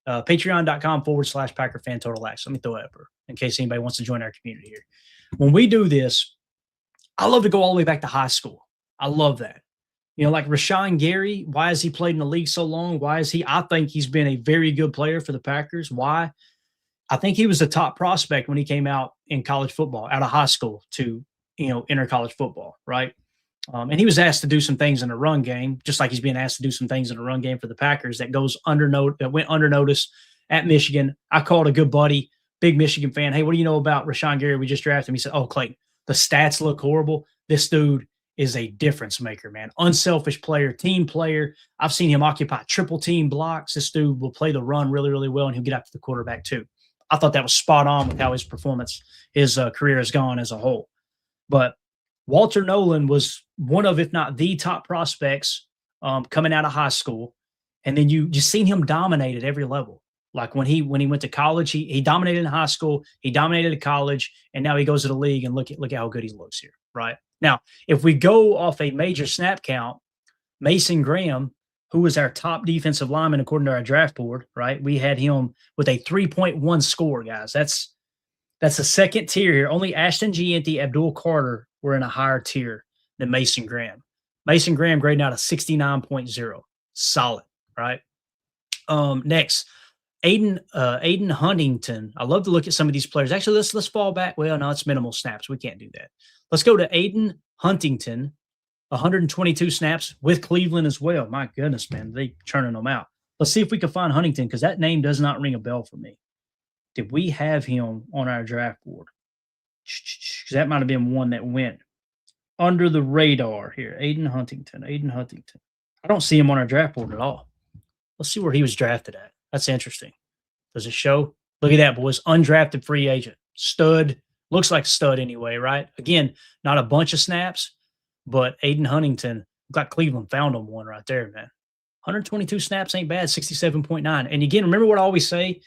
patreon.com/Packer Fan Total Access. Let me throw it up here in case anybody wants to join our community here. When we do this, I love to go all the way back to high school. I love that. Like Rashawn Gary, why has he played in the league so long? I think he's been a very good player for the Packers. Why? I think he was a top prospect when he came out in college football, out of high school to, enter college football, right? And he was asked to do some things in the run game, just like he's being asked to do some things in the run game for the Packers that went under notice at Michigan. I called a good buddy, big Michigan fan. Hey, what do you know about Rashawn Gary? We just drafted him. He said, oh, Clayton, the stats look horrible. This dude is a difference maker, man. Unselfish player, team player. I've seen him occupy triple team blocks. This dude will play the run really, really well, and he'll get after the quarterback too. I thought that was spot on with how his performance, his career has gone as a whole. But Walter Nolan was one of, if not the top prospects coming out of high school. And then you seen him dominate at every level. Like when he went to college, he dominated in high school, he dominated at college, and now he goes to the league and look at how good he looks here, right? Now, if we go off a major snap count, Mason Graham, who was our top defensive lineman according to our draft board, right? We had him with a 3.1 score, guys. That's a second tier here. Only Ashton Gianti, Abdul Carter were in a higher tier than Mason Graham. Mason Graham grading out a 69.0. Solid, right? Next, Aiden Huntington. I love to look at some of these players. Actually, let's fall back. Well, no, it's minimal snaps. We can't do that. Let's go to Aiden Huntington, 122 snaps with Cleveland as well. My goodness, man, they churning them out. Let's see if we can find Huntington because that name does not ring a bell for me. Did we have him on our draft board? Because that might have been one that went under the radar here. Aiden Huntington. I don't see him on our draft board at all. Let's see where he was drafted at. That's interesting. Does it show? Look at that, boys. Undrafted free agent. Stud. Looks like stud anyway, right? Again, not a bunch of snaps, but Aiden Huntington, got Cleveland found him one right there, man. 122 snaps ain't bad, 67.9. And again, remember what I always say,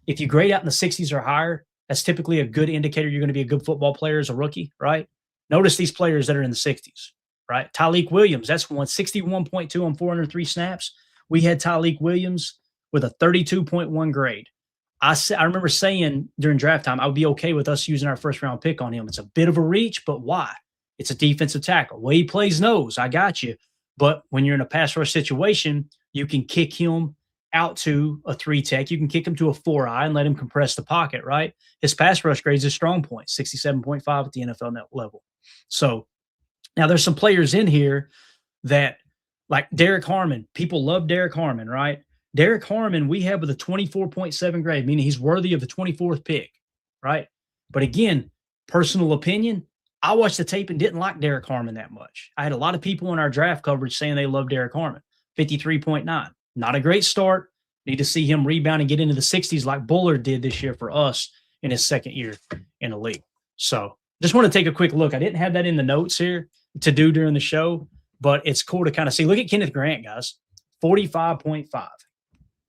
if you grade out in the 60s or higher, that's typically a good indicator you're going to be a good football player as a rookie, right? Notice these players that are in the 60s, right? Tyleik Williams, that's 61.2 on 403 snaps. We had Tyleik Williams with a 32.1 grade. I remember saying during draft time, I would be okay with us using our first-round pick on him. It's a bit of a reach, but why? It's a defensive tackle. Way he plays nose, I got you. But when you're in a pass rush situation, you can kick him out to a 3-tech. You can kick him to a 4-eye and let him compress the pocket, right? His pass rush grade is a strong point, 67.5 at the NFL net level. So now there's some players in here that, like Derek Harmon, people love Derek Harmon, right? Derek Harmon, we have with a 24.7 grade, meaning he's worthy of the 24th pick, right? But again, personal opinion, I watched the tape and didn't like Derek Harmon that much. I had a lot of people in our draft coverage saying they love Derek Harmon, 53.9. Not a great start. Need to see him rebound and get into the 60s like Bullard did this year for us in his second year in the league. So just want to take a quick look. I didn't have that in the notes here to do during the show, but it's cool to kind of see. Look at Kenneth Grant, guys, 45.5.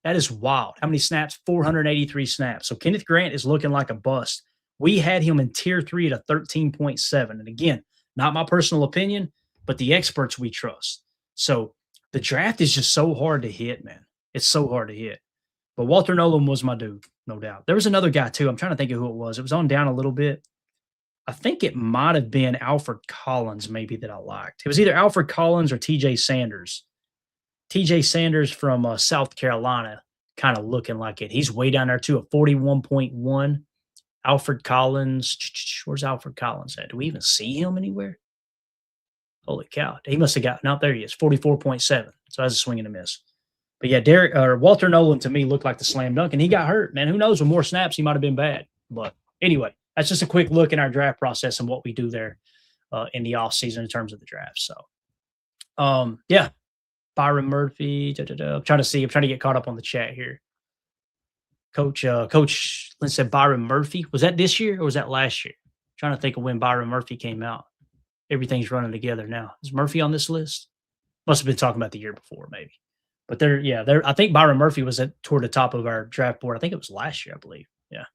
That is wild. How many snaps? 483 snaps. So Kenneth Grant is looking like a bust. We had him in tier 3 at a 13.7. And again, not my personal opinion, but the experts we trust. So the draft is just so hard to hit, man. It's so hard to hit. But Walter Nolan was my dude, no doubt. There was another guy, too. I'm trying to think of who it was. It was on down a little bit. I think it might have been Alfred Collins, maybe, that I liked. It was either Alfred Collins or TJ Sanders. TJ Sanders from South Carolina, kind of looking like it. He's way down there, too, at 41.1. Alfred Collins. Where's Alfred Collins at? Do we even see him anywhere? Holy cow. He must have gotten out there. He is 44.7. So that's a swing and a miss. But yeah, Walter Nolan to me looked like the slam dunk, and he got hurt, man. Who knows? With more snaps, he might have been bad. But anyway, that's just a quick look in our draft process and what we do there in the offseason in terms of the draft. So, yeah. Byron Murphy. I'm trying to get caught up on the chat here. Coach Lynn said Byron Murphy. Was that this year or was that last year? I'm trying to think of when Byron Murphy came out. Everything's running together now. Is Murphy on this list? Must have been talking about the year before, maybe. But I think Byron Murphy was toward the top of our draft board. I think it was last year, I believe. Yeah.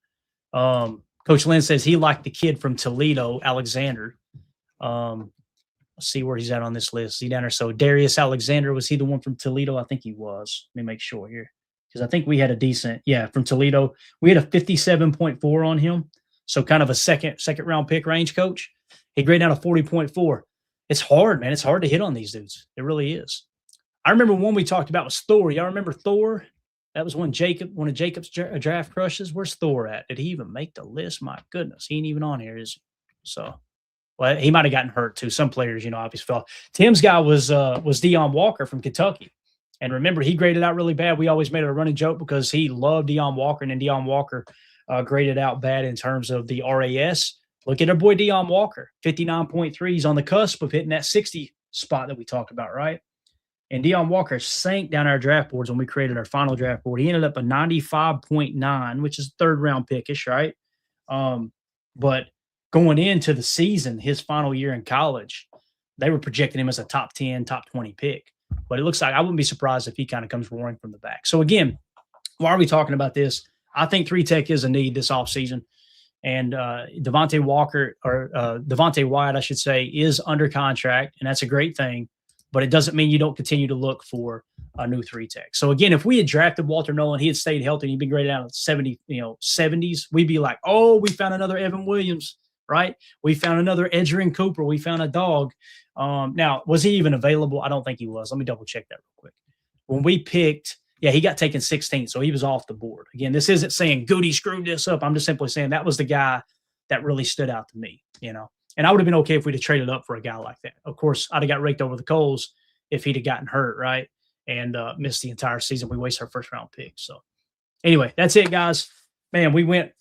Coach Lynn says he liked the kid from Toledo, Alexander. Let's see where he's at on this list. Is he down there? So Darius Alexander, was he the one from Toledo? I think he was. Let me make sure here. Because I think we had a decent, from Toledo. We had a 57.4 on him. So kind of a second round pick range, Coach. He graded out a 40.4. It's hard, man. It's hard to hit on these dudes. It really is. I remember one we talked about was Thor. Y'all remember Thor? That was one of Jacob's draft crushes. Where's Thor at? Did he even make the list? My goodness. He ain't even on here, is he? So, well, he might have gotten hurt too. Some players, obviously fell. Tim's guy was Deion Walker from Kentucky. And remember, he graded out really bad. We always made it a running joke because he loved Deion Walker, and then Deion Walker graded out bad in terms of the RAS. Look at our boy Deion Walker, 59.3. He's on the cusp of hitting that 60 spot that we talked about, right? And Deion Walker sank down our draft boards when we created our final draft board. He ended up a 95.9, which is third-round pickish, right? But going into the season, his final year in college, they were projecting him as a top 10, top 20 pick. But it looks like I wouldn't be surprised if he kind of comes roaring from the back. So, again, why are we talking about this? I think 3-tech is a need this offseason. And Devontae Wyatt, I should say, is under contract, and that's a great thing. But it doesn't mean you don't continue to look for a new 3-tech. So, again, if we had drafted Walter Nolan, he had stayed healthy, and he'd been graded out in 70s, we'd be like, oh, we found another Evan Williams, right? We found another Edgerrin Cooper. We found a dog. Now, was he even available? I don't think he was. Let me double-check that real quick. When we picked Yeah, he got taken 16th, so he was off the board. Again, this isn't saying Goody screwed this up. I'm just simply saying that was the guy that really stood out to me, And I would have been okay if we'd have traded up for a guy like that. Of course, I'd have got raked over the coals if he'd have gotten hurt, right? And missed the entire season. We wasted our first-round pick. So anyway, that's it, guys. Man,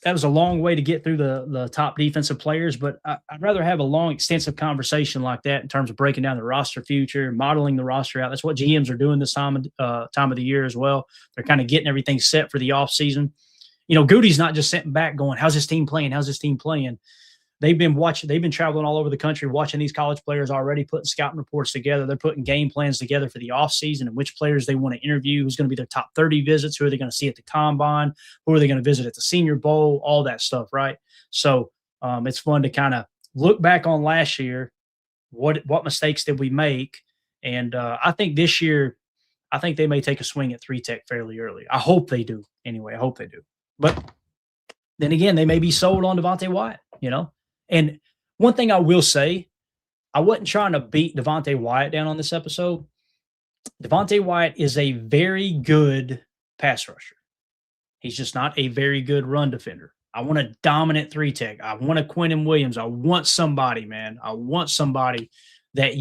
that was a long way to get through the top defensive players, but I'd rather have a long, extensive conversation like that in terms of breaking down the roster future, modeling the roster out. That's what GMs are doing this time of the year as well. They're kind of getting everything set for the offseason. Goody's not just sitting back going, how's this team playing? How's this team playing? They've been traveling all over the country, watching these college players already, putting scouting reports together. They're putting game plans together for the offseason and which players they want to interview, who's going to be their top 30 visits, who are they going to see at the combine, who are they going to visit at the Senior Bowl, all that stuff, right? So it's fun to kind of look back on last year. What mistakes did we make? And I think this year, they may take a swing at 3-Tech fairly early. I hope they do. Anyway, I hope they do. But then again, they may be sold on Devontae Wyatt, And one thing I will say, I wasn't trying to beat Devontae Wyatt down on this episode. Devontae Wyatt is a very good pass rusher. He's just not a very good run defender. I want a dominant 3-Tech. I want a Quentin Williams. I want somebody, man. I want somebody that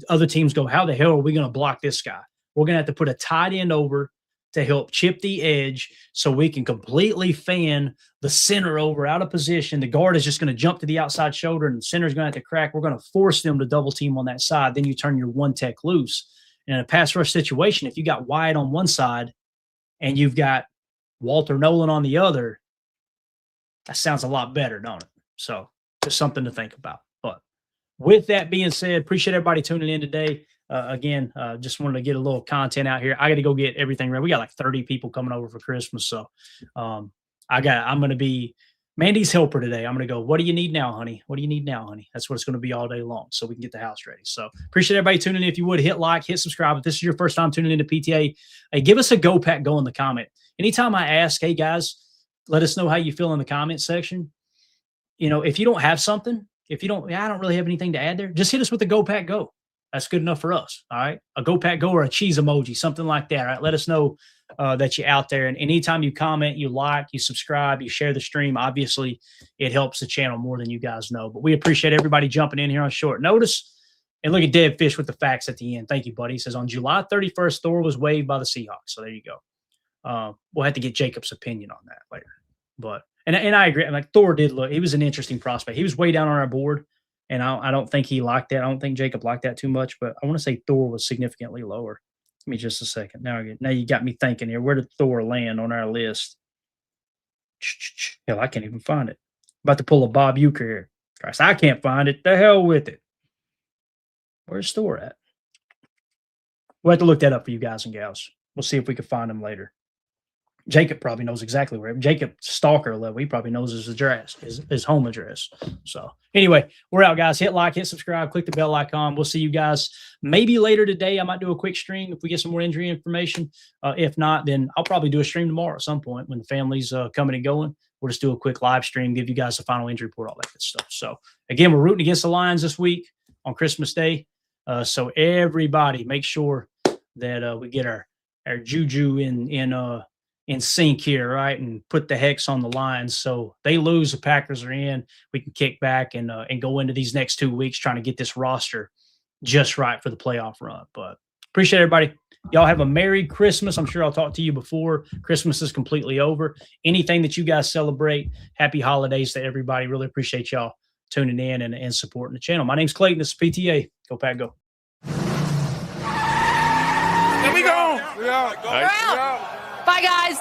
other teams go, how the hell are we going to block this guy? We're going to have to put a tight end over to help chip the edge so we can completely fan the center over out of position. The guard is just going to jump to the outside shoulder and the center is going to have to crack. We're going to force them to double team on that side. Then you turn your 1-Tech loose. And in a pass rush situation, if you got Wyatt on one side and you've got Walter Nolan on the other, that sounds a lot better, don't it? So just something to think about. But with that being said, appreciate everybody tuning in today. Again, just wanted to get a little content out here. I got to go get everything ready. We got like 30 people coming over for Christmas. So I'm going to be Mandy's helper today. I'm going to go, what do you need now, honey? What do you need now, honey? That's what it's going to be all day long so we can get the house ready. So appreciate everybody tuning in. If you would, hit like, hit subscribe. If this is your first time tuning into PTA, hey, give us a go pack go in the comment. Anytime I ask, hey, guys, let us know how you feel in the comment section. If you don't have something, I don't really have anything to add there, just hit us with a go pack go. That's good enough for us. All right. A go pack go or a cheese emoji, something like that. All right. Let us know that you're out there. And anytime you comment, you like, you subscribe, you share the stream, obviously it helps the channel more than you guys know. But we appreciate everybody jumping in here on short notice. And look at Dead Fish with the facts at the end. Thank you, buddy. He says on July 31st, Thor was waived by the Seahawks. So there you go. We'll have to get Jacob's opinion on that later. But and I agree. Like Thor did look, he was an interesting prospect. He was way down on our board. And I don't think he liked that. I don't think Jacob liked that too much, but I want to say Thor was significantly lower. Give me just a second. Now you got me thinking here. Where did Thor land on our list? Hell, I can't even find it. About to pull a Bob Uecker here. Christ, I can't find it. The hell with it. Where's Thor at? We'll have to look that up for you guys and gals. We'll see if we can find him later. Jacob probably knows exactly where. Jacob stalker level. He probably knows his address, his home address. So anyway, we're out, guys. Hit like, hit subscribe, click the bell icon. We'll see you guys maybe later today. I might do a quick stream if we get some more injury information. If not, then I'll probably do a stream tomorrow at some point when the family's coming and going. We'll just do a quick live stream, give you guys the final injury report, all that good stuff. So again, we're rooting against the Lions this week on Christmas Day. So everybody make sure that we get our juju in sync here, right? And put the hex on the Lions. So they lose, the Packers are in. We can kick back and go into these next 2 weeks trying to get this roster just right for the playoff run. But appreciate everybody. Y'all have a Merry Christmas. I'm sure I'll talk to you before Christmas is completely over. Anything that you guys celebrate, happy holidays to everybody. Really appreciate y'all tuning in and supporting the channel. My name's Clayton. This is PTA. Go Pack, go. Here we go. We're out. Bye, guys.